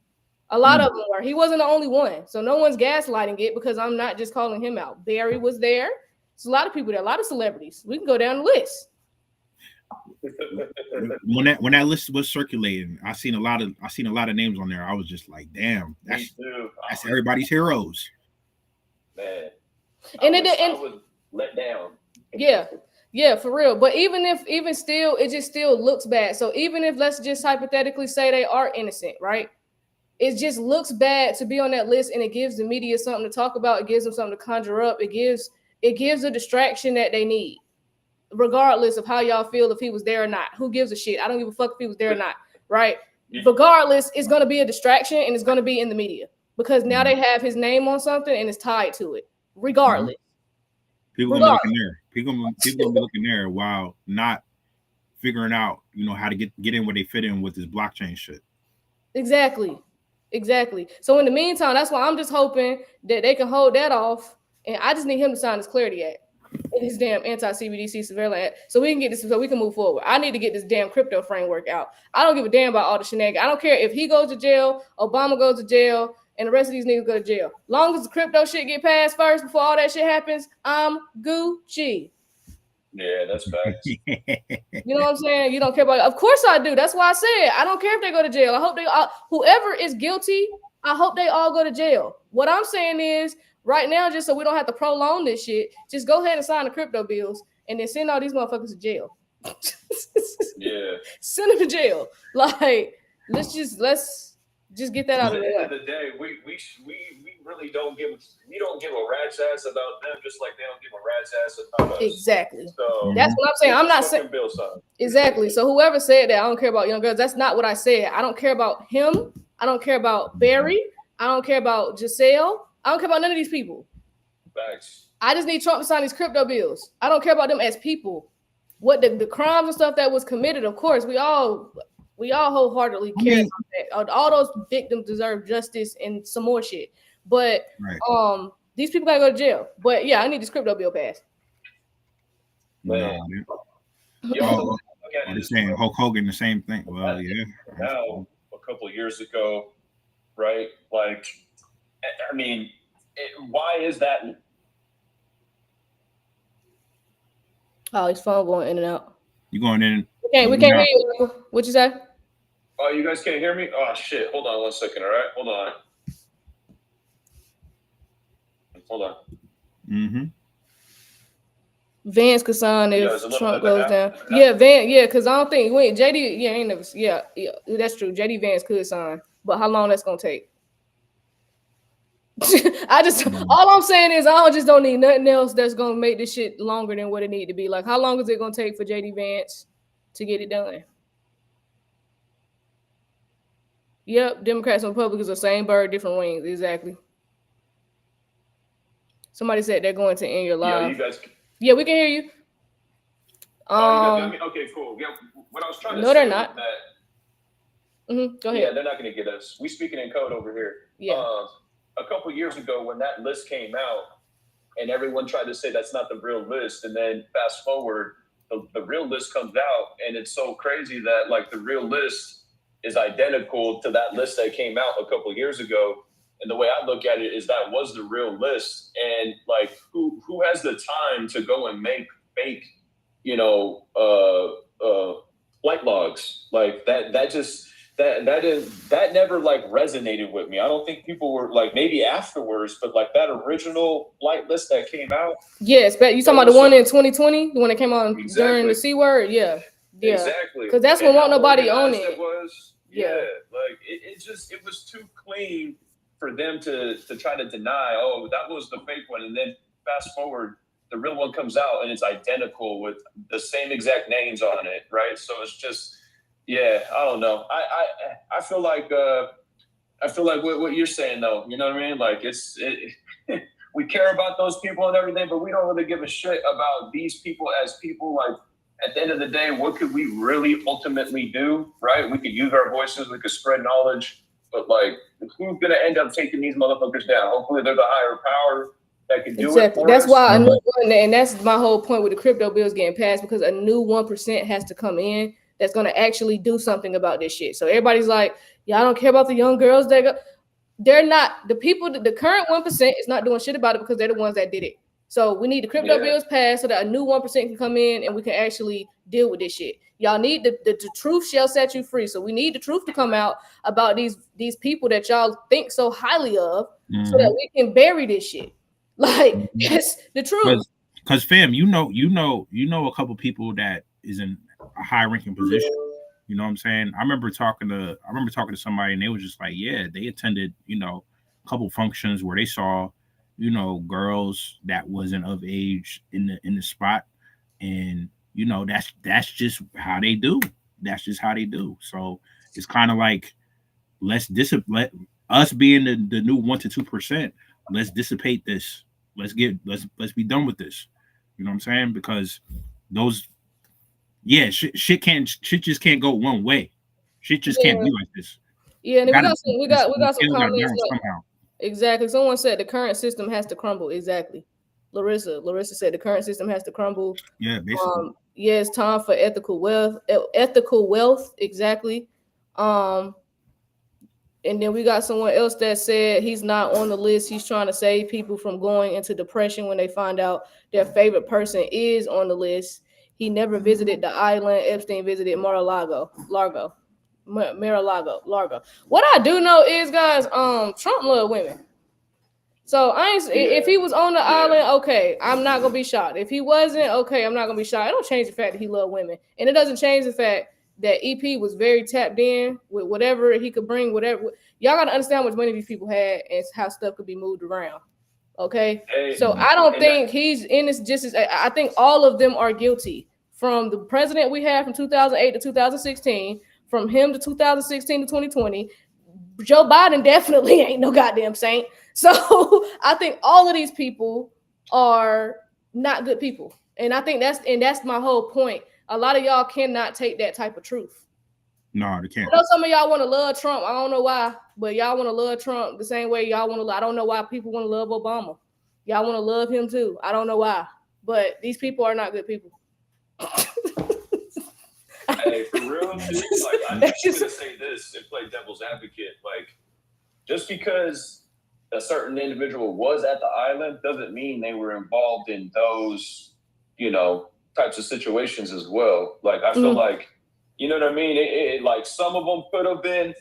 A lot of them were. He wasn't the only one. So no one's gaslighting it because I'm not just calling him out. Barry was there. There's a lot of people there, a lot of celebrities. We can go down the list. When that list was circulating, I seen a lot of names on there. I was just like, damn, that's everybody's heroes. Man. I was let down. Yeah, for real. But even still, it just still looks bad. So even if let's just hypothetically say they are innocent, right? It just looks bad to be on that list, and it gives the media something to talk about. It gives them something to conjure up. It gives a distraction that they need, regardless of how y'all feel if he was there or not. Who gives a shit? I don't give a fuck if he was there or not, right? Regardless, it's going to be a distraction, and it's going to be in the media because now they have his name on something and it's tied to it. Regardless, people gonna be looking there. People gonna be looking there while not figuring out, how to get in where they fit in with this blockchain shit. Exactly. So in the meantime, that's why I'm just hoping that they can hold that off, and I just need him to sign this Clarity Act, his damn anti-CBDC surveillance act, so we can get this, so we can move forward. I need to get this damn crypto framework out. I don't give a damn about all the shenanigans. I don't care if he goes to jail, Obama goes to jail, and the rest of these niggas go to jail. Long as the crypto shit get passed first before all that shit happens, I'm Gucci. Yeah, that's facts. You know what I'm saying? You don't care about it. Of course I do. That's why I said I don't care if they go to jail. I hope they all, whoever is guilty, I hope they all go to jail. What I'm saying is right now, just so we don't have to prolong this shit, just go ahead and sign the crypto bills and then send all these motherfuckers to jail. Yeah. Send them to jail. Like, let's just get that out of the way. At the end of the day, we really don't give a rat's ass about them, just like they don't give a rat's ass about us. Exactly. So that's what I'm saying. I'm not saying exactly. So whoever said that, I don't care about young girls. That's not what I said. I don't care about him. I don't care about Barry. I don't care about Giselle. I don't care about none of these people. Facts. I just need Trump to sign these crypto bills. I don't care about them as people. What the crimes and stuff that was committed, of course, we all wholeheartedly care about that. All those victims deserve justice and some more shit. But these people gotta go to jail. But yeah, I need this crypto bill passed. Man. They're saying Hulk Hogan the same thing. Well, yeah. Now, a couple of years ago, right? Like, I mean, why is that? Oh, his phone going in and out. You going in? We can't hear you. What you say? Oh, you guys can't hear me? Oh shit! Hold on 1 second. All right, hold on. Mm-hmm. Vance could sign if Trump goes down. Yeah, Vance. Yeah, because I don't think JD. Yeah, ain't never. Yeah, that's true. JD Vance could sign, but how long that's gonna take? All I'm saying is I just don't need nothing else that's gonna make this shit longer than what it need to be. Like, how long is it gonna take for JD Vance to get it done? Yep, Democrats and Republicans are same bird, different wings. Exactly. Somebody said they're going to end your live. Yeah, you guys. Yeah, we can hear you. You guys, okay, cool. Yeah, what I was trying to say. No, they're not. Go ahead. Yeah, they're not going to get us. We speaking in code over here. Yeah. A couple years ago, when that list came out, and everyone tried to say that's not the real list. And then fast forward, the real list comes out, and it's so crazy that like the real list is identical to that list that came out a couple of years ago. And the way I look at it is that was the real list. And like, who has the time to go and make fake, you know, flight logs like that? That never like resonated with me. I don't think people were like, maybe afterwards, but like that original flight list that came out. Yes, but you talking about the one in 2020, the one that came out during the C word? Yeah. Exactly. Because that's when won't nobody own it. It was, like it was too clean for them to try to deny, oh, that was the fake one. And then fast forward, the real one comes out and it's identical with the same exact names on it, right? So it's just, I don't know. I feel like what you're saying though, you know what I mean? Like we care about those people and everything, but we don't really give a shit about these people as people. Like at the end of the day, what could we really ultimately do, right? We could use our voices, we could spread knowledge, but like who's gonna end up taking these motherfuckers down? Hopefully they're the higher power that can do it for That's us. why and that's my whole point with the crypto bills getting passed, because a new 1% has to come in that's going to actually do something about this shit. So everybody's like, y'all don't care about the young girls that go. They're not, the people, the current 1% is not doing shit about it because they're the ones that did it. So we need the crypto bills passed so that a new 1% can come in and we can actually deal with this shit. Y'all need the truth shall set you free. So we need the truth to come out about these people that y'all think so highly of, so that we can bury this shit. Like it's the truth. Because fam, you know a couple people that is in a high ranking position. You know what I'm saying? I remember talking to somebody and they was just like, yeah, they attended, a couple functions where they saw, girls that wasn't of age in the spot. And, that's just how they do. That's just how they do. So it's kind of like, let's us being the new 1 to 2%. Let's dissipate this. Let's be done with this. You know what I'm saying? Because those, shit just can't go one way. Shit just can't be like this. Yeah, and we got some comments. Exactly. Someone said the current system has to crumble. Exactly. Larissa said the current system has to crumble. Yeah, basically. It's time for ethical wealth. Exactly. And then we got someone else that said he's not on the list. He's trying to save people from going into depression when they find out their favorite person is on the list. He never visited the island. Epstein visited Mar-a-Lago. Largo. What I do know is, guys, Trump loved women. So if he was on the island, okay, I'm not gonna be shocked. If he wasn't, okay, I'm not gonna be shocked. It don't change the fact that he loved women, and it doesn't change the fact that EP was very tapped in with whatever he could bring. Whatever y'all gotta understand how much money these people had and how stuff could be moved around. Okay, so I don't think he's in this just as I think all of them are guilty. From the president we had from 2008 to 2016, from him to 2016 to 2020, Joe Biden definitely ain't no goddamn saint. So I think all of these people are not good people. And I think that's my whole point. A lot of y'all cannot take that type of truth. No, they can't. I know some of y'all want to love Trump. I don't know why, but y'all want to love Trump the same way y'all want to. I don't know why people want to love Obama. Y'all want to love him too. I don't know why, but these people are not good people. Hey, for real, dude, like I'm just gonna say this and play devil's advocate. Like, just because a certain individual was at the island doesn't mean they were involved in those, types of situations as well. Like, I feel like, you know what I mean? It like some of them could have been.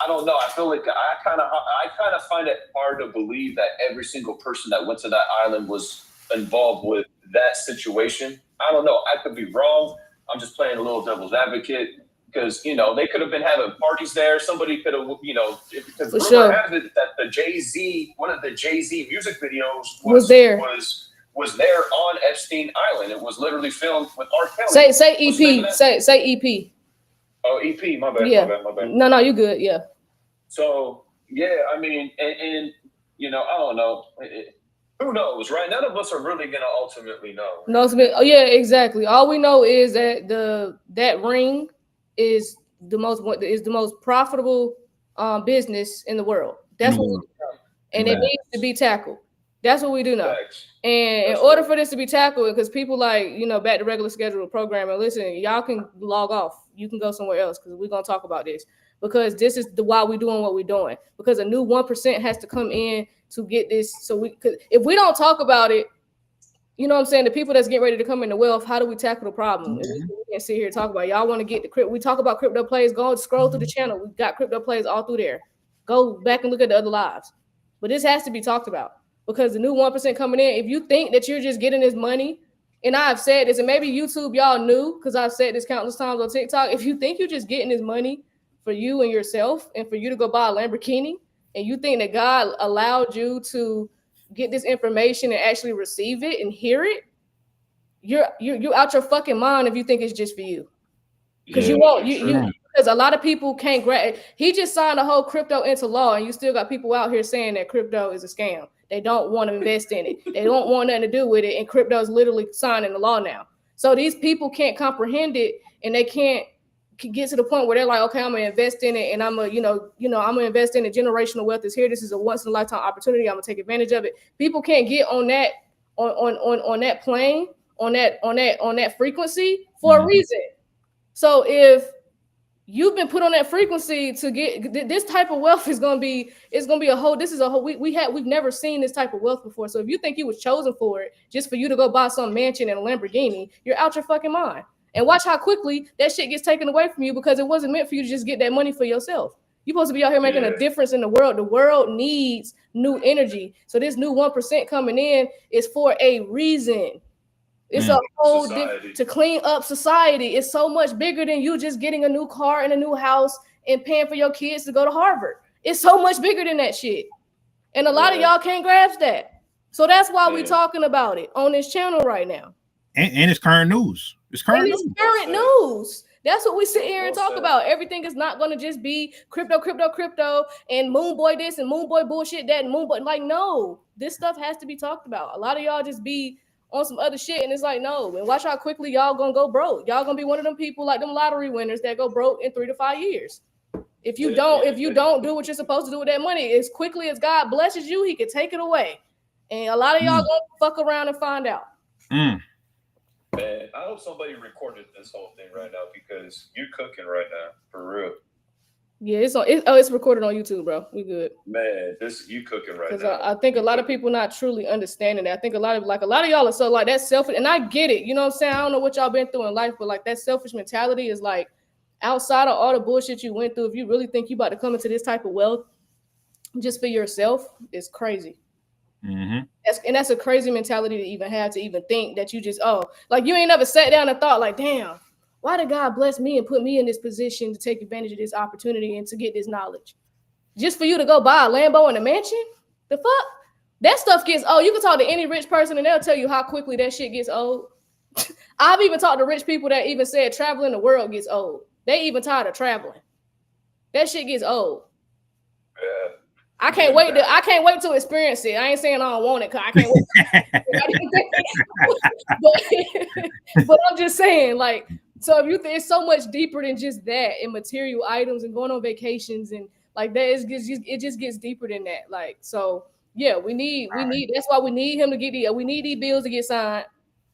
I don't know. I feel like I kind of find it hard to believe that every single person that went to that island was involved with that situation. I don't know. I could be wrong. I'm just playing a little devil's advocate because, they could have been having parties there. Somebody could have, because rumor has it that the Jay-Z, one of the Jay-Z music videos was there on Epstein Island. It was literally filmed with R. Kelly. Say EP. Say EP. Oh, EP. My bad. Yeah. My bad. No, you good. Yeah. So, yeah, I mean, and I don't know. Who knows, right? None of us are really gonna ultimately know. No, yeah, exactly. All we know is that that ring is the most profitable business in the world. That's what, and it needs to be tackled. That's what we do know. Facts. And That's in order right. for this to be tackled, because people like, back to regular scheduled programming, listen, y'all can log off. You can go somewhere else because we're going to talk about this. Because this is why we're doing what we're doing. Because a new 1% has to come in to get this. So because if we don't talk about it, you know what I'm saying? The people that's getting ready to come into wealth, how do we tackle the problem? We can't sit here and talk about it. Y'all want to get the crypto. We talk about crypto plays. Go and scroll through the channel. We've got crypto plays all through there. Go back and look at the other lives. But this has to be talked about because the new 1% coming in, if you think that you're just getting this money, and I've said this, and maybe YouTube, y'all knew because I've said this countless times on TikTok, if you think you're just getting this money for you and yourself and for you to go buy a Lamborghini, and you think that God allowed you to get this information and actually receive it and hear it, you're out your fucking mind if you think it's just for you. Because you won't, because a lot of people can't grab. He just signed a whole crypto into law, and you still got people out here saying that crypto is a scam. They don't want to invest in it. They don't want nothing to do with it, and crypto is literally signing the law now. So these people can't comprehend it, and they can't get to the point where they're like, okay, I'm gonna invest in it, and I'm gonna, I'm gonna invest in it. Generational wealth is here. This is a once in a lifetime opportunity. I'm gonna take advantage of it. People can't get on that on that plane, on that frequency for a reason. So if you've been put on that frequency to get this type of wealth is gonna be a whole. This is a whole. We've never seen this type of wealth before. So if you think you was chosen for it just for you to go buy some mansion and a Lamborghini, you're out your fucking mind. And watch how quickly that shit gets taken away from you because it wasn't meant for you to just get that money for yourself. You're supposed to be out here making a difference in the world. The world needs new energy. So this new 1% coming in is for a reason. It's a whole to clean up society. It's so much bigger than you just getting a new car and a new house and paying for your kids to go to Harvard. It's so much bigger than that shit. And a lot of y'all can't grasp that. So that's why we're talking about it on this channel right now. And it's current news. It's current news. That's what we sit here and talk about. Everything is not going to just be crypto, and moon boy this and moon boy bullshit that and moon boy. Like, no, this stuff has to be talked about. A lot of y'all just be on some other shit, and it's like, no. And watch how quickly y'all gonna go broke. Y'all gonna be one of them people like them lottery winners that go broke in 3 to 5 years. If you don't do what you're supposed to do with that money, as quickly as God blesses you, He can take it away. And a lot of y'all gonna fuck around and find out. Man, I hope somebody recorded this whole thing right now because you're cooking right now, for real. Yeah, it's recorded on YouTube, bro. We good. Man, you cooking right now. I think a lot of people not truly understanding that. I think a lot of y'all are so like that selfish, and I get it. You know what I'm saying? I don't know what y'all been through in life, but like that selfish mentality is like outside of all the bullshit you went through. If you really think you about to come into this type of wealth just for yourself, it's crazy. That's a crazy mentality to even have, to even think that you just like you ain't never sat down and thought like, damn, why did God bless me and put me in this position to take advantage of this opportunity and to get this knowledge? Just for you to go buy a Lambo and a mansion? The fuck? That stuff gets old. You can talk to any rich person and they'll tell you how quickly that shit gets old. I've even talked to rich people that even said traveling the world gets old. They even tired of traveling. That shit gets old. Yeah. I can't wait to experience it. I ain't saying I don't want it because I can't wait. but I'm just saying, like, so if you think it's so much deeper than just that in material items and going on vacations and like that, it just gets deeper than that. Like, so yeah, we need that's why we need him to get we need these bills to get signed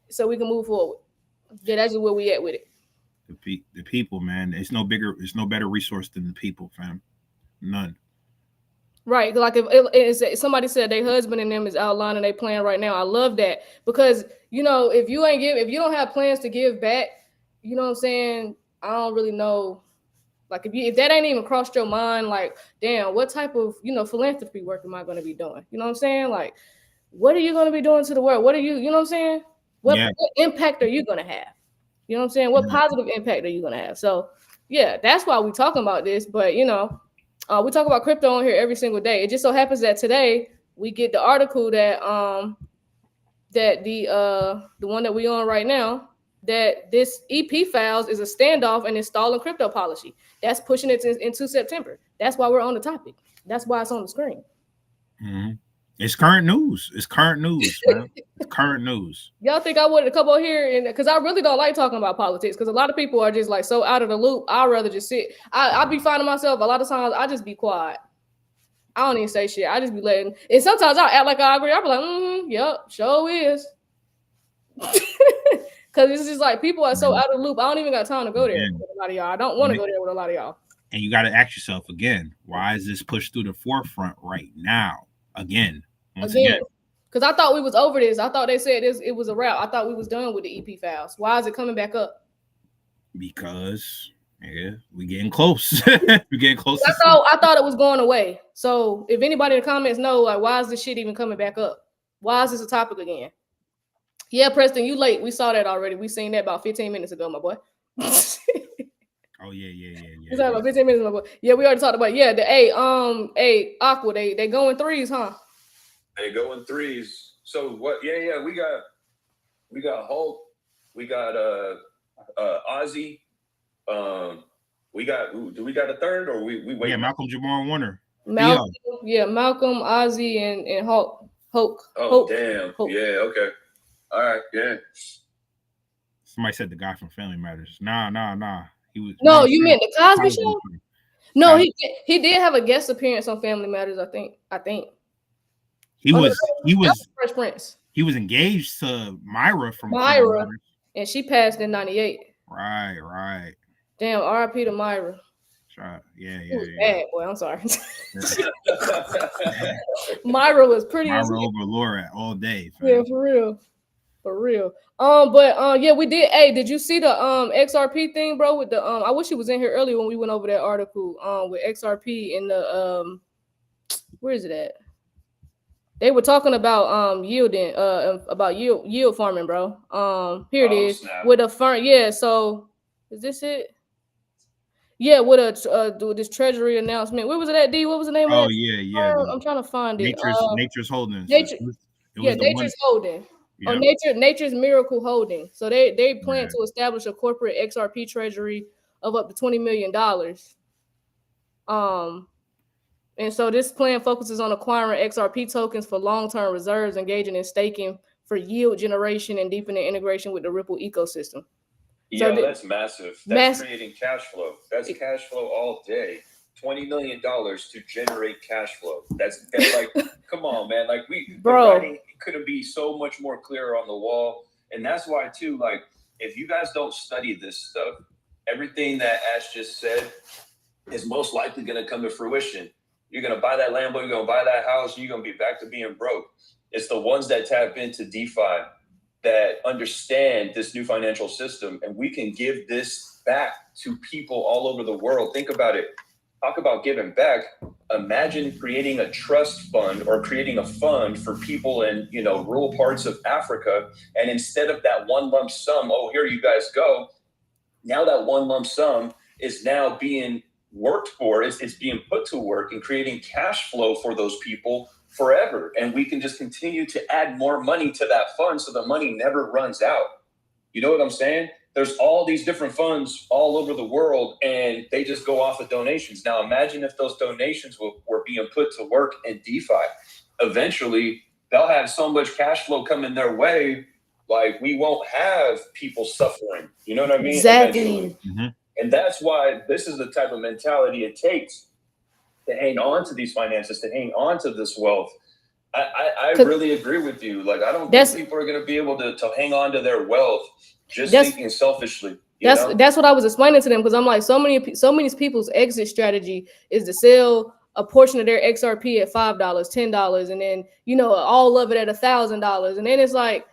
so we can move forward. Yeah, that's where we at with it. The people, man. It's no better resource than the people, fam. None. Right, like if somebody said their husband and them is outlining their plan right now, I love that because if you don't have plans to give back, you know what I'm saying? I don't really know, like if that ain't even crossed your mind, like damn, what type of philanthropy work am I going to be doing? You know what I'm saying? Like, what are you going to be doing to the world? What are you know what I'm saying? What impact are you going to have? You know what I'm saying? What positive impact are you going to have? So yeah, that's why we're talking about this, but we talk about crypto on here every single day. It just so happens that today we get the article that the one that we on right now, that this EP files is a standoff and installing crypto policy. That's pushing it into September. That's why we're on the topic. That's why it's on the screen. Mm-hmm. It's current news. It's current news, man. It's current news. Y'all think I would come on here and because I really don't like talking about politics because a lot of people are just like so out of the loop. I'd rather just sit. I be finding myself a lot of times I just be quiet. I don't even say shit. I just be letting. And sometimes I act like I agree. I be like, yep, sure is. Because it's just like people are so out of the loop. I don't even got time to go there with a lot of y'all. I don't want to go there with a lot of y'all. And you got to ask yourself again, why is this pushed through the forefront right now? Once again. Because I thought we was over this. I thought they said it was a wrap. I thought we was done with the EP files. Why is it coming back up? Because we getting close. We're getting close. I thought it was going away. So if anybody in the comments know, like, why is this shit even coming back up? Why is this a topic again? Yeah, Preston, you late. We saw that already. We seen that about 15 minutes ago, my boy. Oh yeah. We saw about 15 minutes, my boy. Yeah, we already talked about the Aqua, they go in threes, huh? They go in threes. So what? Yeah. We got Hulk. We got Ozzy. Do we got a third or we wait? Yeah, Malcolm Jamal Warner. Malcolm, Ozzy, and Hulk. Damn. Hulk. Yeah. Okay. All right. Yeah. Somebody said the guy from Family Matters. Nah. He was. No, you meant the Cosby Show? No, he did have a guest appearance on Family Matters. I think. He was Fresh Prince. He was engaged to Myra from Myra, and she passed in '98. Right. Damn, R.I.P. to Myra. Yeah. Bad boy. I'm sorry. Myra was pretty. Myra over Laura all day. Fam. Yeah, for real. Yeah, we did. Hey, did you see the XRP thing, bro? With the I wish he was in here earlier when we went over that article with XRP in the where is it at? They were talking about yielding about yield farming, bro. Here it is snap. With a firm. Yeah, so is this it? Yeah, with this treasury announcement. Where was it at, D? What was the name of it? Yeah. I'm trying to find it. Nature's Holdings. Nature's Holding. Yep. Or Nature's Miracle Holding. So they plan to establish a corporate XRP treasury of up to $20 million. And so this plan focuses on acquiring XRP tokens for long-term reserves, engaging in staking for yield generation, and deepening integration with the Ripple ecosystem. Yeah, so that's massive. That's creating cash flow. That's cash flow all day. $20 million to generate cash flow. That's like, come on, man. Like the writing couldn't be so much more clear on the wall. And that's why too, like, if you guys don't study this stuff, everything that Ash just said is most likely going to come to fruition. You're going to buy that Lambo, you're going to buy that house, you're going to be back to being broke. It's the ones that tap into DeFi that understand this new financial system, and we can give this back to people all over the world. Think about it. Talk about giving back. Imagine creating a trust fund or creating a fund for people in, rural parts of Africa. And instead of that one lump sum, here you guys go. Now that one lump sum is now being worked for. It's being put to work and creating cash flow for those people forever. And we can just continue to add more money to that fund so the money never runs out. You know what I'm saying? There's all these different funds all over the world, and they just go off of donations. Now, imagine if those donations were being put to work in DeFi. Eventually, they'll have so much cash flow coming their way, like we won't have people suffering. You know what I mean? Exactly. Mm-hmm. And that's why this is the type of mentality it takes to hang on to these finances, to hang on to this wealth. I really agree with you. Like, I don't think people are going to be able to hang on to their wealth just thinking selfishly. That's what I was explaining to them, because I'm like, so many people's exit strategy is to sell a portion of their XRP at $5, $10, and then all of it at $1,000, and then it's like,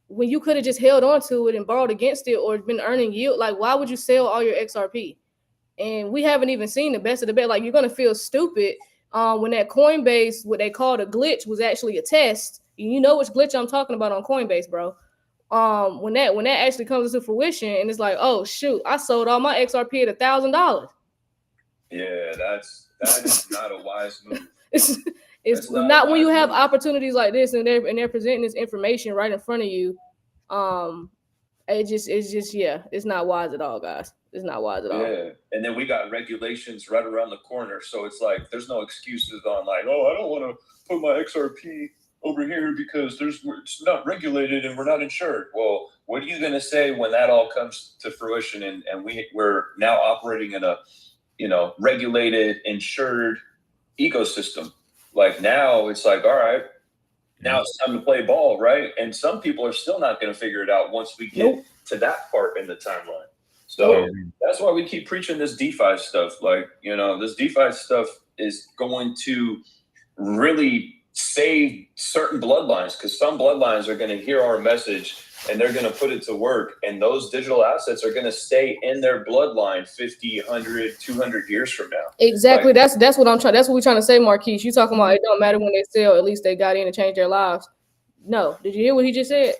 when you could have just held on to it and borrowed against it or been earning yield, like, why would you sell all your XRP? And we haven't even seen the best of the best. Like, you're gonna feel stupid when that Coinbase, what they called a glitch, was actually a test. You know which glitch I'm talking about on Coinbase, bro. When that actually comes into fruition, and it's like, oh shoot, I sold all my XRP at $1,000. Yeah, that is not a wise move. It's not when you have opportunities like this and they're presenting this information right in front of you. It's not wise at all, guys. It's not wise at all. Yeah, and then we got regulations right around the corner, so it's like there's no excuses on like, I don't want to put my XRP over here because it's not regulated and we're not insured. Well, what are you going to say when that all comes to fruition and we're now operating in a regulated, insured ecosystem? Like now it's like, all right, now it's time to play ball, right? And some people are still not going to figure it out once we get to that part in the timeline. So that's why we keep preaching this DeFi stuff. Like, you know, this DeFi stuff is going to really save certain bloodlines, because some bloodlines are going to hear our message and they're going to put it to work. And those digital assets are going to stay in their bloodline 50, 100, 200 years from now. Exactly. Like, that's what I'm trying. That's what we're trying to say, Marquise. You talking about it don't matter when they sell, at least they got in and changed their lives. No. Did you hear what he just said?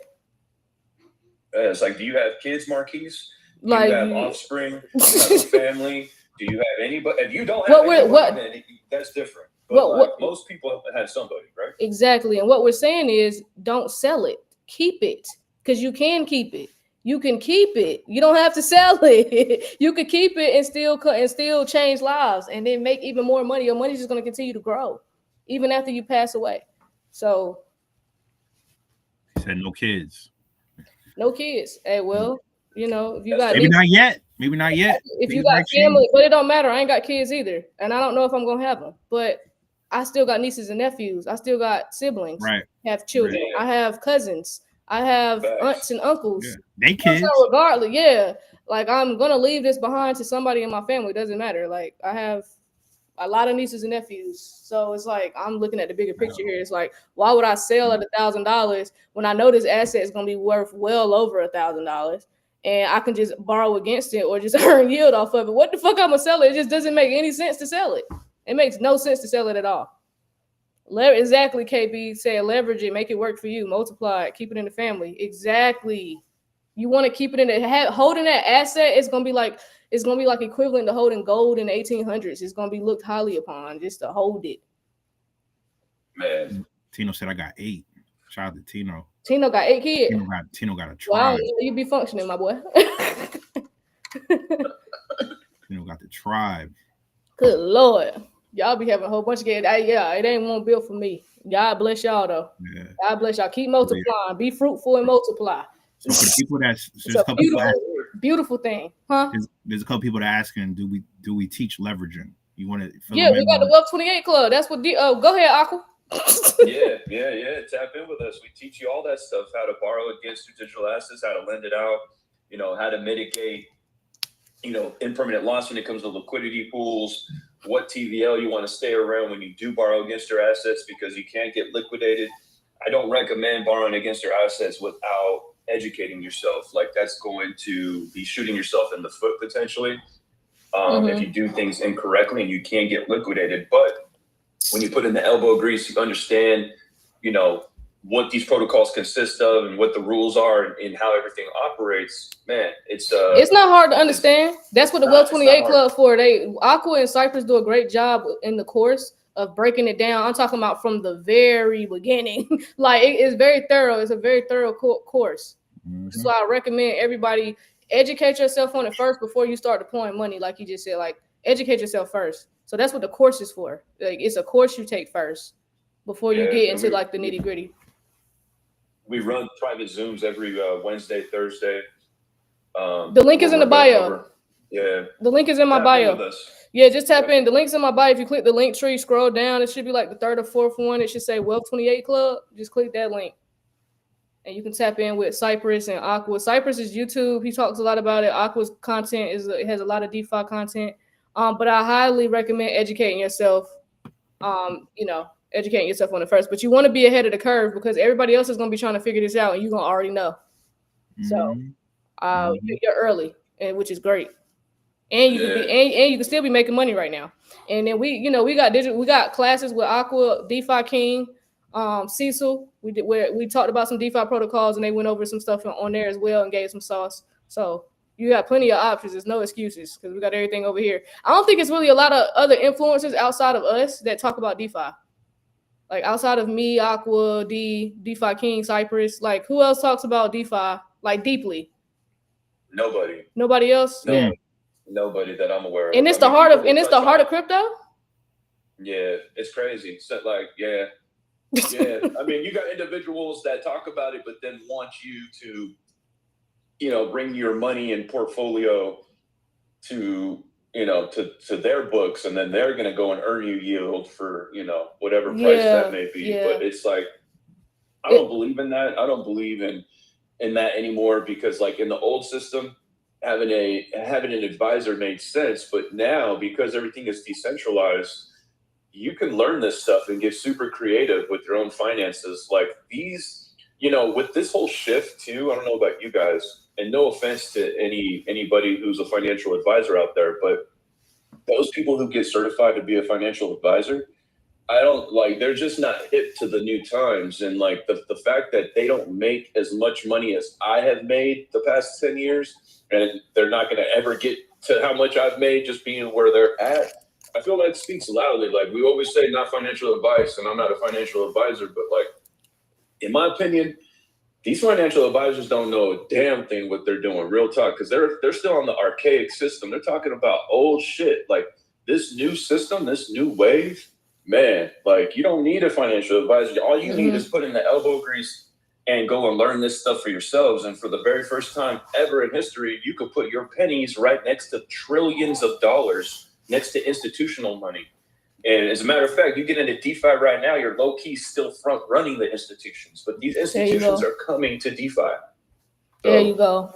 It's like, do you have kids, Marquise? Do you have offspring? Do you have a family? Do you have anybody? If you don't have anybody, that's different. But most people have somebody, right? Exactly. And what we're saying is, don't sell it. Keep it, because you can keep it. You can keep it. You don't have to sell it. You can keep it and still change lives, and then make even more money. Your money's just going to continue to grow, even after you pass away. So, he said no kids. No kids. Hey, well, you know, if you got maybe not yet. If you got family, but it don't matter. I ain't got kids either, and I don't know if I'm gonna have them. But I still got nieces and nephews. I still got siblings. Right. Have children. Right. I have cousins. I have aunts and uncles. Yeah. They kids. So regardless, yeah. Like, I'm gonna leave this behind to somebody in my family. It doesn't matter. Like, I have a lot of nieces and nephews. So it's like, I'm looking at the bigger picture here. It's like, why would I sell at $1,000 when I know this asset is gonna be worth well over $1,000? And I can just borrow against it or just earn yield off of it. What the fuck I'm gonna sell it? It just doesn't make any sense to sell it. It makes no sense to sell it at all. Exactly, KB said, leverage it, make it work for you, multiply it, keep it in the family. Exactly. You want to keep it in the holding that asset. It's gonna be like equivalent to holding gold in the 1800s. It's gonna be looked highly upon just to hold it. Man, Tino said I got 8. Shout out to Tino. Tino got 8 kids. Tino got a tribe. Wow, you be functioning, my boy. Tino got the tribe. Good Lord. Y'all be having a whole bunch of kids. Yeah, it ain't one bill for me. God bless y'all, though. Yeah. God bless y'all. Keep multiplying. Yeah. Be fruitful and multiply. So for the people beautiful thing, huh? There's a couple people that asking, do we teach leveraging? You want to? Yeah, we got the Wealth 28 Club. That's what. Go ahead, Aqua. Yeah. Tap in with us. We teach you all that stuff: how to borrow against your digital assets, how to lend it out, you know, how to mitigate, you know, impermanent loss when it comes to liquidity pools, what TVL you want to stay around when you do borrow against your assets, because you can't get liquidated. I don't recommend borrowing against your assets without educating yourself. Like, that's going to be shooting yourself in the foot potentially if you do things incorrectly and you can't get liquidated. But when you put in the elbow grease, you understand, you know, what these protocols consist of and what the rules are and how everything operates. Man, it's not hard to understand. That's what the Wealth 28 Club for. Aqua and Cypress do a great job in the course of breaking it down. I'm talking about from the very beginning. Like, it's very thorough. It's a very thorough course. So I recommend everybody educate yourself on it first before you start deploying money. Like you just said, like, educate yourself first. So that's what the course is for. Like, it's a course you take first before you get into like the nitty gritty. We run private Zooms every Wednesday, Thursday. The link is in the bio. Yeah. The link is in my bio. Yeah, just tap in. The link's in my bio. If you click the link tree, scroll down, it should be like the third or fourth one. It should say Wealth 28 Club. Just click that link. And you can tap in with Cypress and Aqua. Cypress is YouTube. He talks a lot about it. Aqua's content has a lot of DeFi content. But I highly recommend educating yourself. Educating yourself on it first. But you want to be ahead of the curve, because everybody else is going to be trying to figure this out, and you're going to already know. So you're early, which is great. And you can still be making money right now. And then we got classes with Aqua, DeFi King, Cecil. We talked about some DeFi protocols, and they went over some stuff on there as well and gave some sauce. So you got plenty of options. There's no excuses, because we got everything over here. I don't think it's really a lot of other influencers outside of us that talk about DeFi. Like, outside of me, Aqua, DeFi King, Cypress, like, who else talks about DeFi like deeply? Nobody. Nobody else? No, nobody that I'm aware of. And it's the heart of crypto? Yeah, it's crazy. So, like, yeah. I mean, you got individuals that talk about it, but then want you to, you know, bring your money and portfolio to to their books, and then they're going to go and earn you yield for, whatever price that may be. Yeah. But it's like, I don't believe in that. I don't believe in that anymore, because like in the old system, having an advisor made sense. But now, because everything is decentralized, you can learn this stuff and get super creative with your own finances. Like these, with this whole shift too, I don't know about you guys, and no offense to anybody who's a financial advisor out there, but those people who get certified to be a financial advisor, I don't like, they're just not hip to the new times. And like the fact that they don't make as much money as I have made the past 10 years, and they're not going to ever get to how much I've made just being where they're at, I feel like speaks loudly. Like we always say, not financial advice, and I'm not a financial advisor, but like, in my opinion, these financial advisors don't know a damn thing what they're doing, real talk, because they're still on the archaic system. They're talking about old shit. Like this new system, this new wave, man, like you don't need a financial advisor. All you need is put in the elbow grease and go and learn this stuff for yourselves. And for the very first time ever in history, you could put your pennies right next to trillions of dollars, next to institutional money. And as a matter of fact, you get into DeFi right now, you're low-key still front running the institutions, but these institutions are coming to DeFi. So, there you go.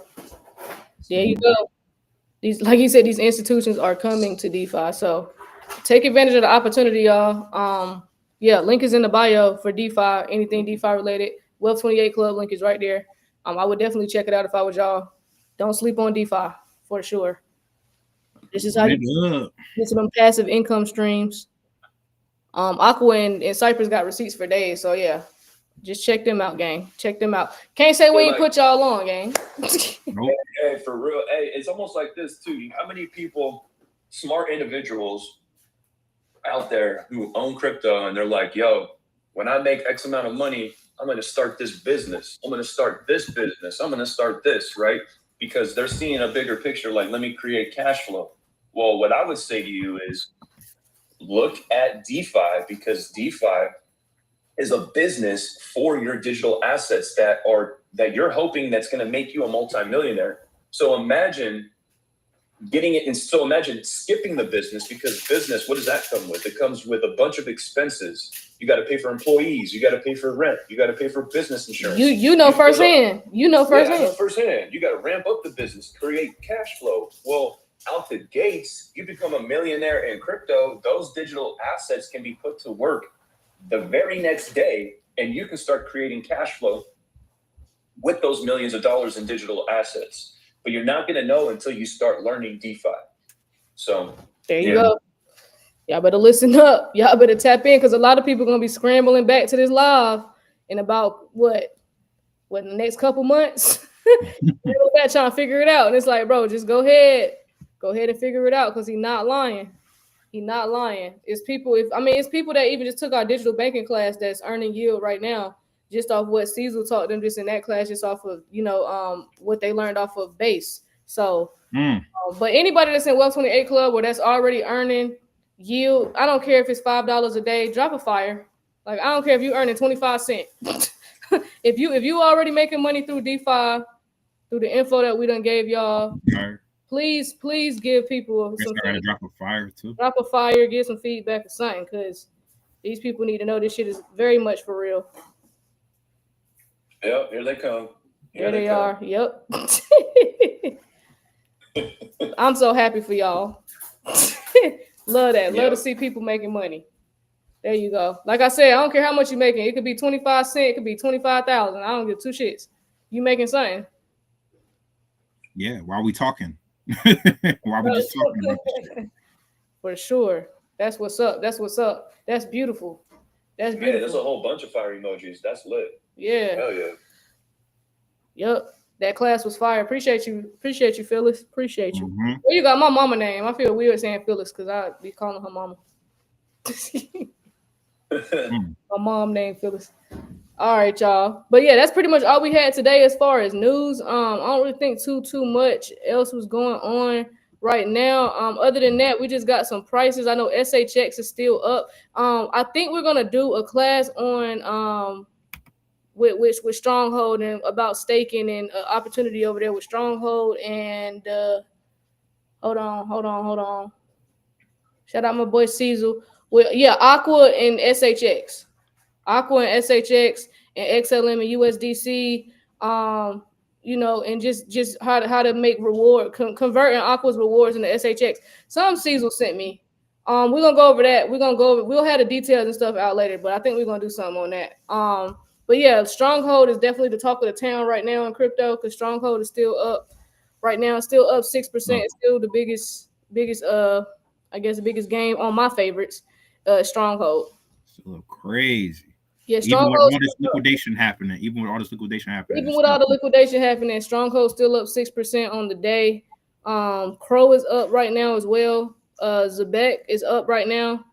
These, like you said, these institutions are coming to DeFi. So take advantage of the opportunity, y'all. Link is in the bio for DeFi, anything DeFi related. Wealth 28 Club link is right there. I would definitely check it out if I was y'all. Don't sleep on DeFi for sure. This is how you get some passive income streams. Aqua and Cypress got receipts for days, so yeah, just check them out, gang. Check them out. Can't say we ain't put y'all on, gang. Hey, for real. Hey, it's almost like this too. How many people, smart individuals out there who own crypto, and they're like, yo, when I make X amount of money, I'm going to start this business. I'm going to start this business. I'm going to start this, right? Because they're seeing a bigger picture, like, let me create cash flow. Well, what I would say to you is look at DeFi, because DeFi is a business for your digital assets that you're hoping that's going to make you a multimillionaire. So imagine getting it. And so imagine skipping the business, because business, what does that come with? It comes with a bunch of expenses. You got to pay for employees. You got to pay for rent. You got to pay for business insurance. You know firsthand. You know firsthand. Yeah, I know firsthand. You got to ramp up the business, create cash flow. Well, out the gates, you become a millionaire in crypto. Those digital assets can be put to work the very next day, and you can start creating cash flow with those millions of dollars in digital assets. But you're not going to know until you start learning DeFi. So there you go. Y'all better listen up. Y'all better tap in, because a lot of people are going to be scrambling back to this live in about what the next couple months. They're back trying to figure it out. And it's like, bro, just go ahead and figure it out, because he's not lying. It's people that even just took our digital banking class that's earning yield right now, just off what Cecil taught them just in that class, just off of, what they learned off of base. So, but anybody that's in Wealth 28 Club or that's already earning yield, I don't care if it's $5 a day, drop a fire. Like, I don't care if you're earning 25 cents. if you already making money through DeFi, through the info that we done gave y'all, please give people some feedback. Drop a fire too. Drop a fire, get some feedback or something, because these people need to know this shit is very much for real. Yep, here they come. Here they are. Yep. I'm so happy for y'all. Love that. Love to see people making money. There you go. Like I said, I don't care how much you're making. It could be 25 cents. It could be 25,000. I don't give two shits. You making something. Yeah, while we talking. While we just talking about this. For sure. That's what's up. That's beautiful. Man, there's a whole bunch of fire emojis. That's lit. Yeah. Hell yeah. Yep. That class was fire. Appreciate you, Phyllis. Appreciate you. Well, you got my mama name. I feel weird saying Phyllis because I be calling her mama. My mom named Phyllis. All right, y'all. But yeah, that's pretty much all we had today as far as news. I don't really think too much else was going on right now. Other than that, we just got some prices. I know SHX is still up. I think we're gonna do a class on with Stronghold and about staking and opportunity over there with Stronghold and Hold on. Shout out my boy Cecil. Well, yeah, Aqua and SHX. Aqua and SHX and XLM and USDC. And just how to make converting Aqua's rewards into SHX. Some Cecil sent me. We're gonna go over that. We'll have the details and stuff out later, but I think we're gonna do something on that. But yeah, Stronghold is definitely the talk of the town right now in crypto because Stronghold is still up right now, still up 6%. It's still the biggest I guess the biggest game on my favorites, Stronghold. It's a little crazy. Yeah, Stronghold. Even with all this liquidation happening, Stronghold still up 6% on the day. Crow is up right now as well. Zebek is up right now.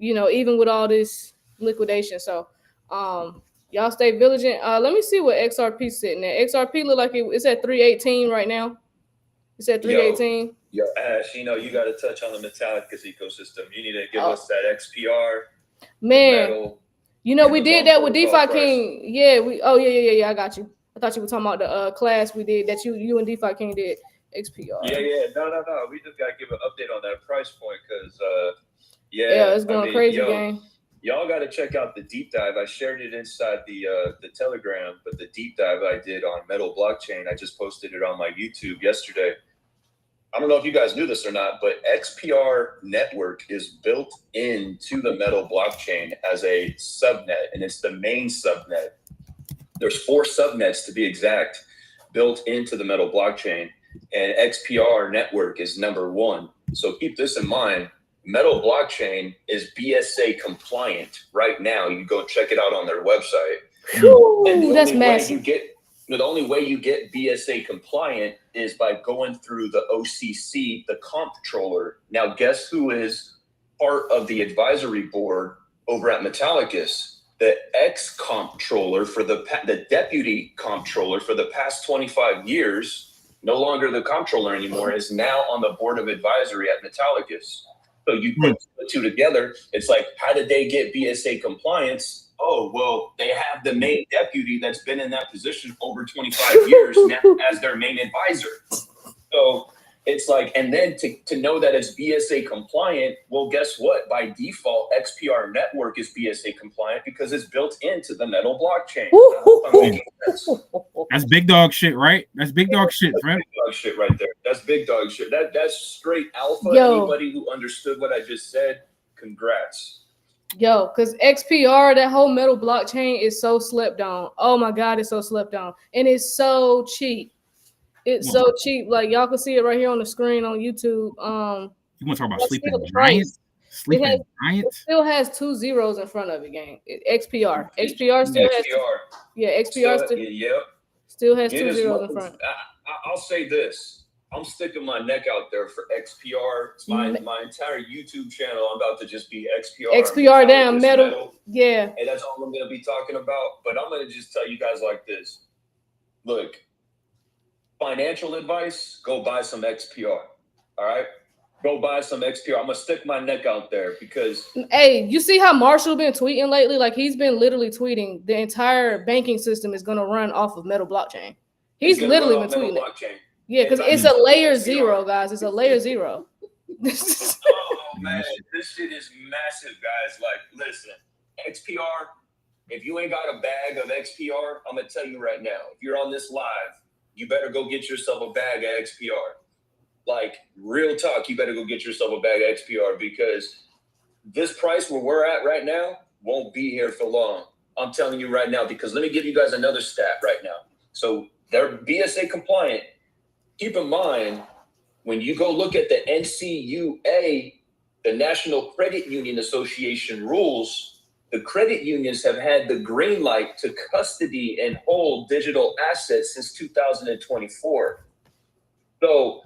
Even with all this liquidation. So, y'all stay vigilant. Let me see what XRP's sitting at. XRP look like it's at 318 right now. It's at 318. Yo, Ash, you got to touch on the Metallicus ecosystem. You need to give us that XPR. Man, we did that with DeFi King. Yeah, I got you. I thought you were talking about the class we did that you and DeFi King did. XPR. Yeah. No. We just got to give an update on that price point because, it's going crazy, gang. Y'all got to check out the deep dive. I shared it inside the Telegram, but the deep dive I did on Metal Blockchain, I just posted it on my YouTube yesterday. I don't know if you guys knew this or not, but XPR network is built into the Metal blockchain as a subnet, and it's the main subnet. There's 4 subnets to be exact built into the Metal blockchain, and XPR network is number 1. So keep this in mind. Metal blockchain is BSA compliant right now. You can go check it out on their website. Ooh, that's massive. The only way you get BSA compliant is by going through the OCC, the comptroller. Now, guess who is part of the advisory board over at Metallicus? The ex-comptroller for the deputy comptroller for the past 25 years, no longer the comptroller anymore, is now on the board of advisory at Metallicus. So you put the two together, it's like, how did they get BSA compliance? Oh, well, they have the main deputy that's been in that position over 25 years now as their main advisor. So it's like, and then to know that it's BSA compliant, well, guess what? By default, XPR network is BSA compliant because it's built into the Metal blockchain. That's big dog shit, right? That's big dog shit, friend. Big dog shit right there. That's big dog shit. That's straight alpha. Anybody who understood what I just said, congrats. Yo, because XPR, that whole Metal blockchain is so slept on. Oh my God, it's so slept on. And it's so cheap. It's so cheap. Like y'all can see it right here on the screen on YouTube. You want to talk about sleeping giants? Sleeping giants? It still has 2 zeros in front of it, gang. XPR. XPR still has. XPR still has 2 zeros in front. I'll say this. I'm sticking my neck out there for XPR. It's my entire YouTube channel. I'm about to just be XPR. XPR down, Metal. Yeah. And that's all I'm going to be talking about. But I'm going to just tell you guys like this. Look, financial advice, go buy some XPR. All right? Go buy some XPR. I'm going to stick my neck out there because... Hey, you see how Marshall been tweeting lately? Like, he's been literally tweeting the entire banking system is going to run off of Metal blockchain. He's literally been tweeting it. Yeah, because it's a layer 0, guys. It's a layer 0. Oh, man. This shit is massive, guys. Like, listen, XPR, if you ain't got a bag of XPR, I'm going to tell you right now, if you're on this live, you better go get yourself a bag of XPR. Like, real talk, you better go get yourself a bag of XPR because this price where we're at right now won't be here for long. I'm telling you right now, because let me give you guys another stat right now. So they're BSA compliant. Keep in mind, when you go look at the NCUA, the National Credit Union Association rules, the credit unions have had the green light to custody and hold digital assets since 2024. So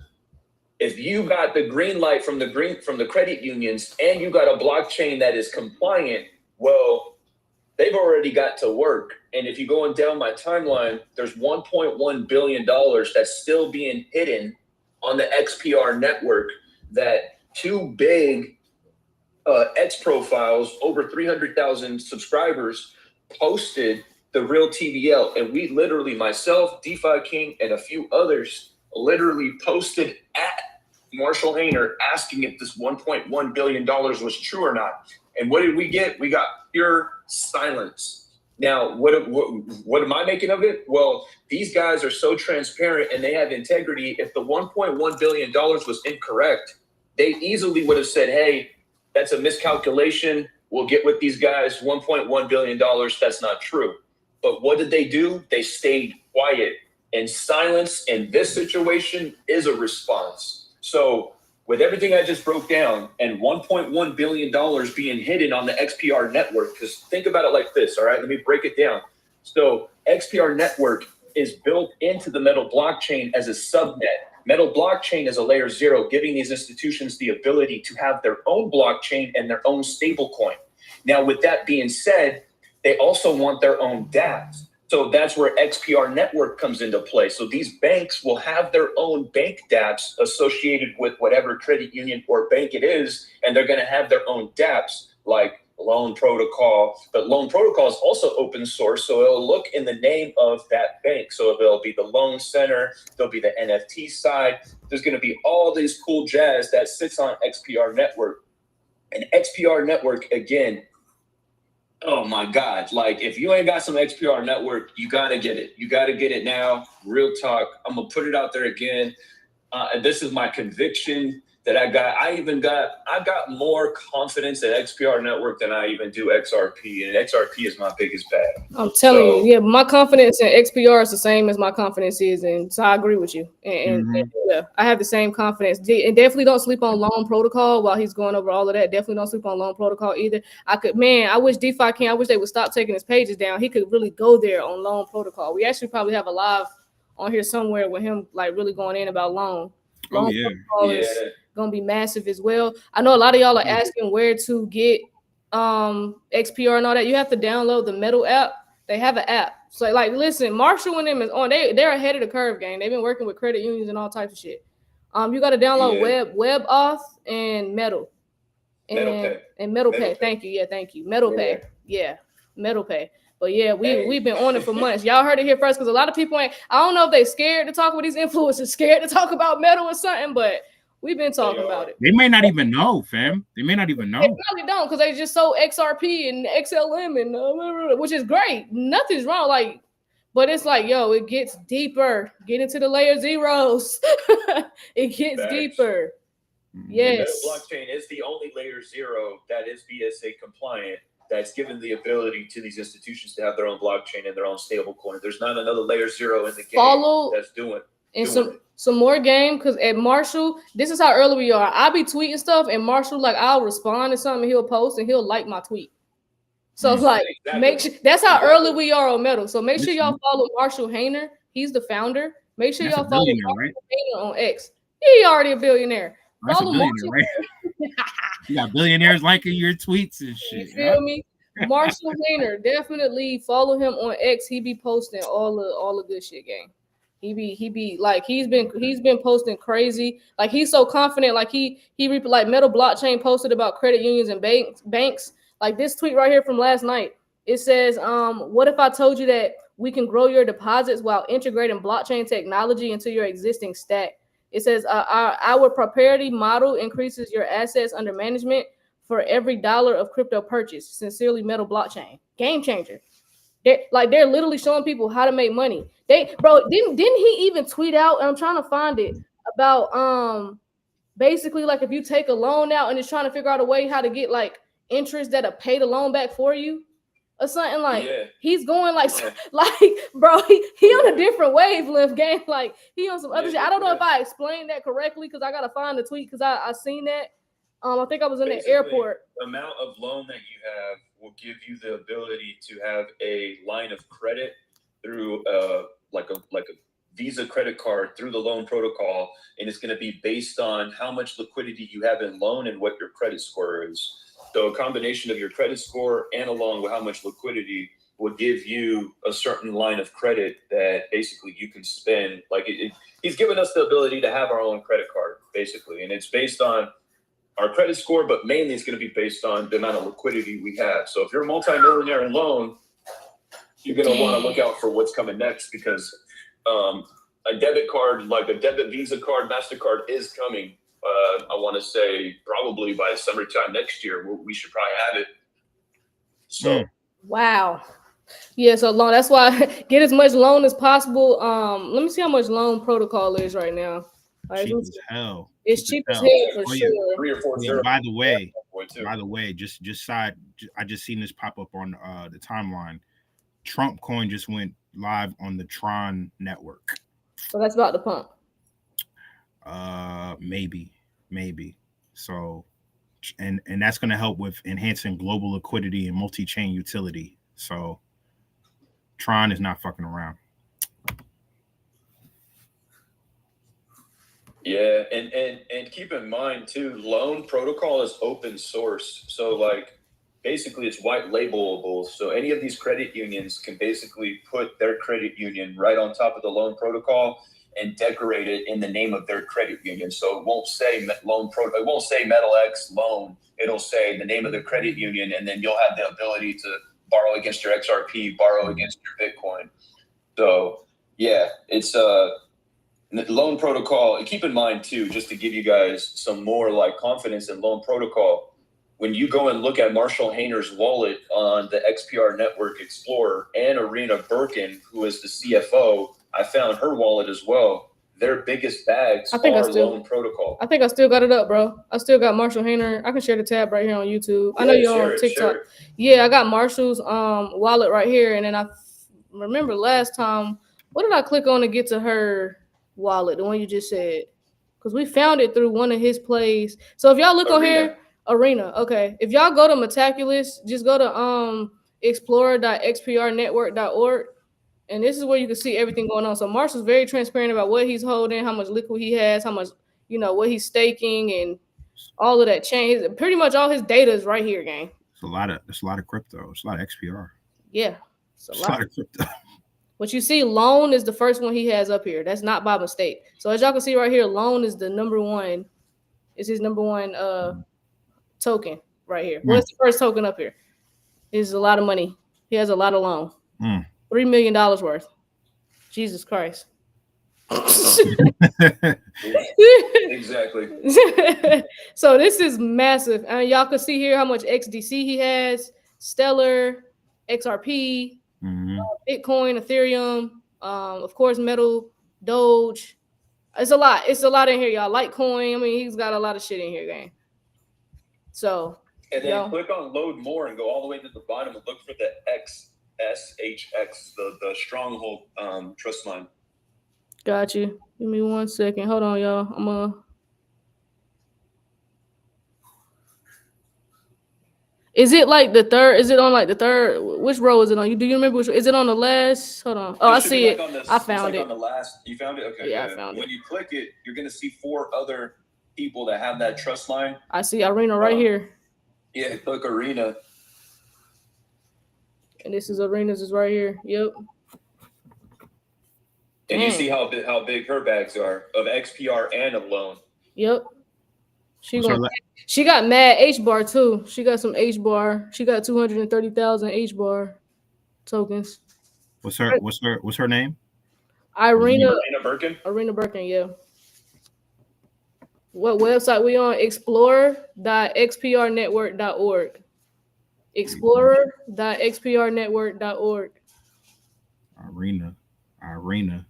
if you got the green light from the credit unions and you got a blockchain that is compliant, well, they've already got to work. And if you're going down my timeline, there's $1.1 billion that's still being hidden on the XPR network that 2 big X profiles, over 300,000 subscribers, posted the real TVL. And we literally, myself, DeFi King, and a few others, literally posted at Marshall Hayner asking if this $1.1 billion was true or not. And what did we get? We got pure silence. Now, what am I making of it? Well, these guys are so transparent and they have integrity. If the $1.1 billion was incorrect, they easily would have said, hey, that's a miscalculation. We'll get with these guys. $1.1 billion, that's not true. But what did they do? They stayed quiet. And silence in this situation is a response. So with everything I just broke down and $1.1 billion being hidden on the XPR network, because think about it like this, all right? Let me break it down. So XPR network is built into the Metal blockchain as a subnet. Metal blockchain is a layer 0, giving these institutions the ability to have their own blockchain and their own stable coin. Now, with that being said, they also want their own dApps. So that's where XPR network comes into play. So these banks will have their own bank dApps associated with whatever credit union or bank it is, and they're going to have their own dApps like Loan Protocol. But Loan Protocol is also open source, so it'll look in the name of that bank. So there'll be the loan center, there'll be the NFT side. There's going to be all this cool jazz that sits on XPR network. And XPR network, again, oh my God. Like, if you ain't got some XPR network, you got to get it. You got to get it now. Real talk. I'm going to put it out there again. And this is my conviction that I got. I got more confidence in XPR network than I even do XRP. And XRP is my biggest bag. I'm telling you, yeah, my confidence in XPR is the same as my confidence is. And so I agree with you. And yeah, I have the same confidence. And definitely don't sleep on Loan Protocol while he's going over all of that. Definitely don't sleep on Loan Protocol either. I wish DeFi King, I wish they would stop taking his pages down. He could really go there on Loan Protocol. We actually probably have a live on here somewhere with him like really going in about Loan. Loan Protocol is gonna be massive as well. I know a lot of y'all are asking where to get XPR and all that. You have to download the Metal app. They have an app. So like listen, Marshall and them is on. They're ahead of the curve, gang. They've been working with credit unions and all types of shit. You got to download WebAuth and Metal. And Metal Pay. Thank you. Yeah, thank you. Metal Pay. Yeah, Metal Pay. But yeah, we've been on it for months. Y'all heard it here first because a lot of people ain't. I don't know if they scared to talk with these influencers, scared to talk about Metal or something, but we've been talking about it. They may not even know, fam. They may not even know. They probably don't because they just sold XRP and XLM and which is great. Nothing's wrong. Like, but it's like, yo, it gets deeper. Get into the layer zeros. It gets deeper. Yes. The blockchain is the only layer 0 that is BSA compliant. That's given the ability to these institutions to have their own blockchain and their own stable coin. There's not another layer 0 in the game that's doing some more game because at Marshall, this is how early we are. I'll be tweeting stuff and Marshall, like I'll respond to something he'll post and he'll like my tweet. So it's like make sure that's how early we are on Metal. So make sure y'all follow Marshall Hayner. He's the founder. Make sure y'all follow Marshall Hayner on X. He already a billionaire. Follow Marshall. You got billionaires liking your tweets and shit. You feel me? Marshall Hayner, definitely follow him on X. He be posting all the good shit, gang. He be like he's been posting crazy. Like he's so confident. Like he like Metal Blockchain posted about credit unions and banks. Like this tweet right here from last night. It says, what if I told you that we can grow your deposits while integrating blockchain technology into your existing stack? It says our proprietary model increases your assets under management for every $1 of crypto purchase. Sincerely, Metal Blockchain. Game changer. They're literally showing people how to make money. Didn't he even tweet out, and I'm trying to find it, about basically like if you take a loan out and it's trying to figure out a way how to get like interest that'll pay the loan back for you or something. Like he's going like bro, he on a different wavelength, game. Like he on some other shit. I don't know if I explained that correctly because I gotta find the tweet because I seen that. I think I was in the airport. The amount of loan that you have will give you the ability to have a line of credit through like a Visa credit card through the Loan Protocol, and it's going to be based on how much liquidity you have in loan and what your credit score is. So a combination of your credit score and along with how much liquidity will give you a certain line of credit that basically you can spend. Like he's given us the ability to have our own credit card, basically, and it's based on our credit score, but mainly it's going to be based on the amount of liquidity we have. So if you're a multimillionaire in loan, you're going to want to look out for what's coming next because a debit card, like a debit Visa card, MasterCard is coming. I want to say probably by summertime next year, we should probably have it. So wow. Yeah, so loan. That's why get as much loan as possible. Let me see how much loan protocol is right now. Like, Cheap as hell. it's cheap as hell for Oh, yeah. sure. 3 or 4 Yeah, zeros. by the way, I just seen this pop up on the timeline. Trump coin just went live on the Tron network. So that's about the pump. Maybe. So, and that's going to help with enhancing global liquidity and multi-chain utility. So, Tron is not fucking around. Yeah, and keep in mind too, loan protocol is open source. So like basically it's white labelable. So any of these credit unions can basically put their credit union right on top of the loan protocol and decorate it in the name of their credit union. So it won't say it won't say Metallicus loan. It'll say the name of the credit union, and then you'll have the ability to borrow against your XRP, borrow against your Bitcoin. So yeah, it's loan protocol. And keep in mind too, just to give you guys some more like confidence in loan protocol, when you go and look at Marshall Hayner's wallet on the XPR Network Explorer and Arena Birkin, who is the CFO, I found her wallet as well. Their biggest bags are loan protocol. I think I still got it up, bro. I still got Marshall Hayner. I can share the tab right here on YouTube. I know you're on TikTok. Yeah, I got Marshall's wallet right here. And then I remember last time, what did I click on to get to her wallet, the one you just said? Because we found it through one of his plays. So if y'all look on here, Arena. Okay. If y'all go to Metallicus, just go to explorer.xprnetwork.org. And this is where you can see everything going on. So Marshall's very transparent about what he's holding, how much liquid he has, how much, what he's staking, and all of that change. Pretty much all his data is right here, gang. It's a lot of crypto. It's a lot of XPR. Yeah. It's a lot of crypto. What you see, loan is the first one he has up here. That's not by mistake. So as y'all can see right here, loan is the number one. It's his number one token right here. What's the first token up here? It's a lot of money. He has a lot of loan. $3 million worth. Jesus Christ. Exactly. So this is massive. And y'all can see here how much XDC he has, Stellar, XRP, Bitcoin, Ethereum, of course, Metal, Doge. It's a lot. It's a lot in here, y'all. Litecoin. I mean, he's got a lot of shit in here, gang. So. And then click on load more and go all the way to the bottom and look for the XSHX, the stronghold trust line. Got you. Give me 1 second. Hold on, y'all. Is it like the third? Is it on like the third? Which row is it on? Do you remember which? Is it on the last? Hold on. Oh, I see it. I found it. On the last. You found it? Okay. Yeah, I found it. When you click it, you're gonna see 4 other people that have that trust line. I see Arena right here. Yeah, click Arena. And this is Arena's is right here. Yep. And you see how big her bags are of XPR and of loan. Yep. She got mad H bar too. She got some H bar. She got 230,000 H bar tokens. What's her name? Arena Birkin. Arena Birkin, yeah. What website we on? Explorer.xprnetwork.org. Explorer.xprnetwork.org. Arena.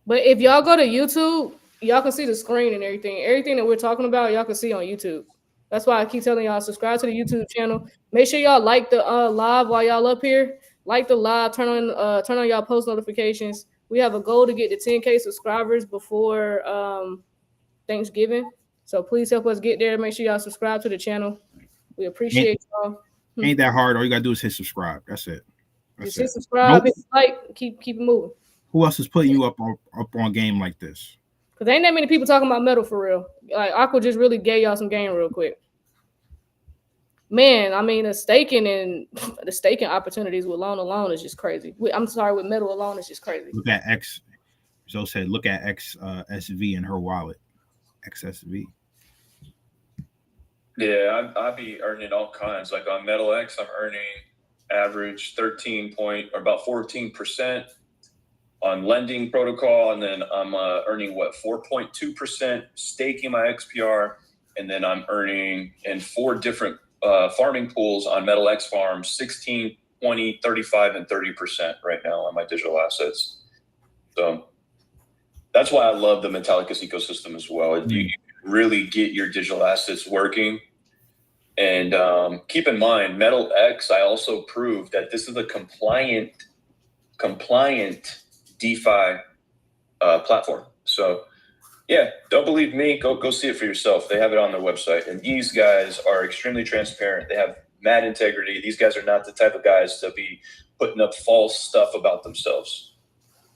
But if y'all go to YouTube, y'all can see the screen and everything. Everything that we're talking about, y'all can see on YouTube. That's why I keep telling y'all, subscribe to the YouTube channel. Make sure y'all like the live while y'all up here. Like the live, turn on y'all post notifications. We have a goal to get to 10K subscribers before Thanksgiving. So please help us get there. Make sure y'all subscribe to the channel. We appreciate y'all. Ain't that hard. All you gotta do is hit subscribe. That's it. Just hit subscribe, hit like, keep it moving. Who else is putting you up on game like this? Because ain't that many people talking about metal for real. Like Aqua just really gave y'all some game real quick. Man, I mean, the staking opportunities with loan alone is just crazy. With metal alone is just crazy. Look at X. Zoe said, look at XSV in her wallet. XSV. Yeah, I'd be earning all kinds. Like on Metallicus, I'm earning average about 14%. lending protocol, and then I'm earning 4.2% staking my XPR, and then I'm earning in 4 different farming pools on Metallicus farms 16, 20, 35, and 30% right now on my digital assets. So that's why I love the Metallicus ecosystem as well. You really get your digital assets working. And keep in mind, Metallicus, I also proved that this is a compliant DeFi platform. So yeah, don't believe me, go see it for yourself. They have it on their website. And these guys are extremely transparent. They have mad integrity. These guys are not the type of guys to be putting up false stuff about themselves.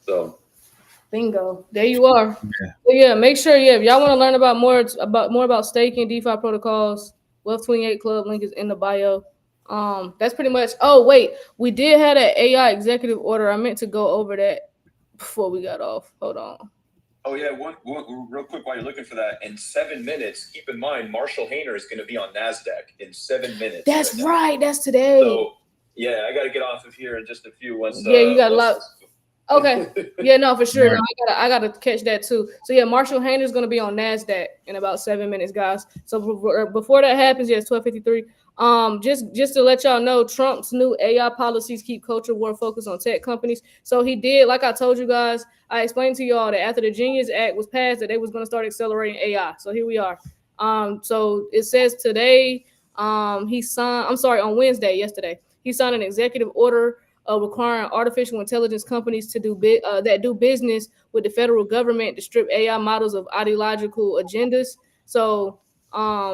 So bingo. There you are. Yeah, make sure, if y'all want to learn about more about staking, DeFi protocols, Wealth 28 Club link is in the bio. That's pretty much. Oh, wait, we did have an AI executive order. I meant to go over that before we got off. Hold on. Oh yeah, one real quick while you're looking for that. In 7 minutes, keep in mind Marshall Hayner is going to be on NASDAQ in 7 minutes. That's right. That's today. So yeah, I got to get off of here in just a few. You got a lot. Okay. Yeah, no, for sure. No, I gotta catch that too. So yeah, Marshall Hayner is gonna be on NASDAQ in about 7 minutes, guys. So before that happens, it's 12:53. Just to let y'all know, Trump's new AI policies keep culture war focused on tech companies. So he did, like I told you guys, I explained to y'all that after the Genius Act was passed, that they was gonna start accelerating AI. So here we are. So it says today, on Wednesday, yesterday, he signed an executive order requiring artificial intelligence companies to do business with the federal government to strip AI models of ideological agendas. So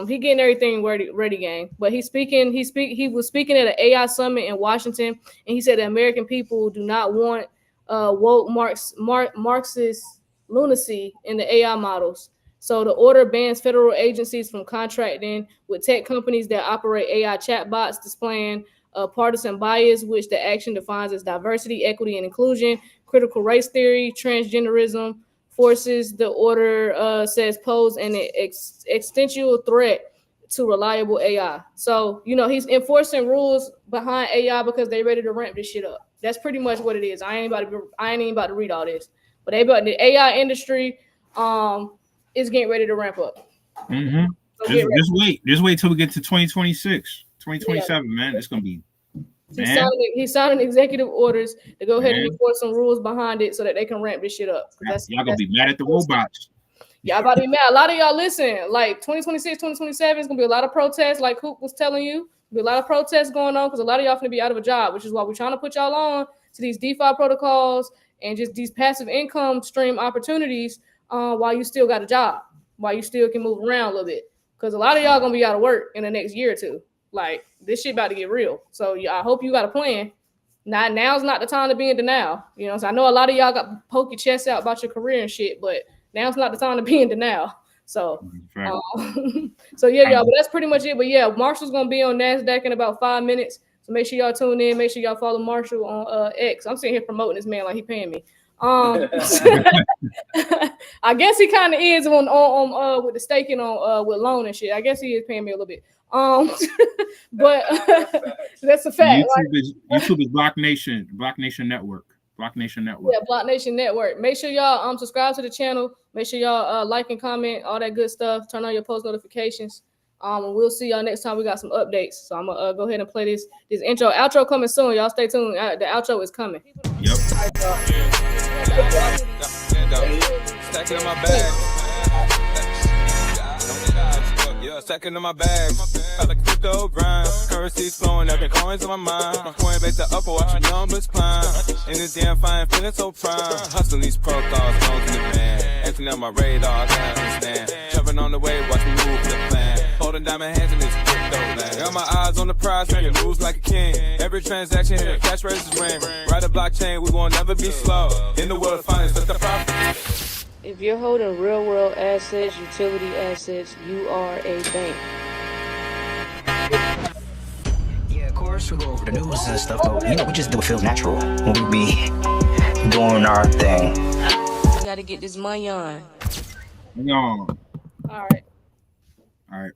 he getting everything ready, gang. But he was speaking at an AI summit in Washington, and he said the American people do not want woke Marxist lunacy in the AI models. So the order bans federal agencies from contracting with tech companies that operate AI chatbots displaying partisan bias, which the action defines as diversity, equity, and inclusion, critical race theory, transgenderism, forces the order says pose an existential threat to reliable AI. So, he's enforcing rules behind AI because they're ready to ramp this shit up. That's pretty much what it is. I ain't even about to read all this. But the AI industry is getting ready to ramp up. Mm-hmm. So just wait till we get to 2026. 2027, man, it's gonna be. He signed executive orders to go ahead and enforce some rules behind it so that they can ramp this shit up. Y'all gonna be mad at the robots. Y'all about to be mad. A lot of y'all listen, like 2026, 2027 is gonna be a lot of protests, like Coop was telling you. There'll be a lot of protests going on because a lot of y'all gonna be out of a job, which is why we're trying to put y'all on to these DeFi protocols and just these passive income stream opportunities while you still got a job, while you still can move around a little bit. Because a lot of y'all gonna be out of work in the next year or two. Like, this shit about to get real. So I hope you got a plan. Now's not the time to be in denial. So I know a lot of y'all got poke your chest out about your career and shit, but now's not the time to be in denial. So, y'all, but that's pretty much it. But yeah, Marshall's gonna be on NASDAQ in about 5 minutes. So make sure y'all tune in. Make sure y'all follow Marshall on X. I'm sitting here promoting this man like he paying me. I guess he kind of is on with the staking on with loan and shit. I guess he is paying me a little bit. But that's a fact. YouTube is Block Nation Network. Yeah, Block Nation Network. Make sure y'all subscribe to the channel. Make sure y'all like and comment, all that good stuff. Turn on your post notifications. And we'll see y'all next time. We got some updates. So I'm gonna go ahead and play this intro. Outro coming soon. Y'all stay tuned. The outro is coming. Yep. Stacking in my bag. Yeah, stacking in my bag. I like crypto grind. Currencies flowing, every coins on my mind. My Coinbase the upper, watch your numbers climb. In this damn fine, feeling so prime. Hustling these protocols, knows in the man. Acting on my radar, I can't understand. Jumping on the wave, watch me move the plan. Holding diamond hands in this crypto land. Got my eyes on the prize, making moves like a king. Every transaction hit a cash raises ring. Ride a blockchain, we won't never be slow. In the world of finance, that's the profit. If you're holding real world assets, utility assets, you are a bank. Yeah, of course, we go over the news and stuff, but we just do it feels natural when we be doing our thing. We gotta get this money on. All right. All right.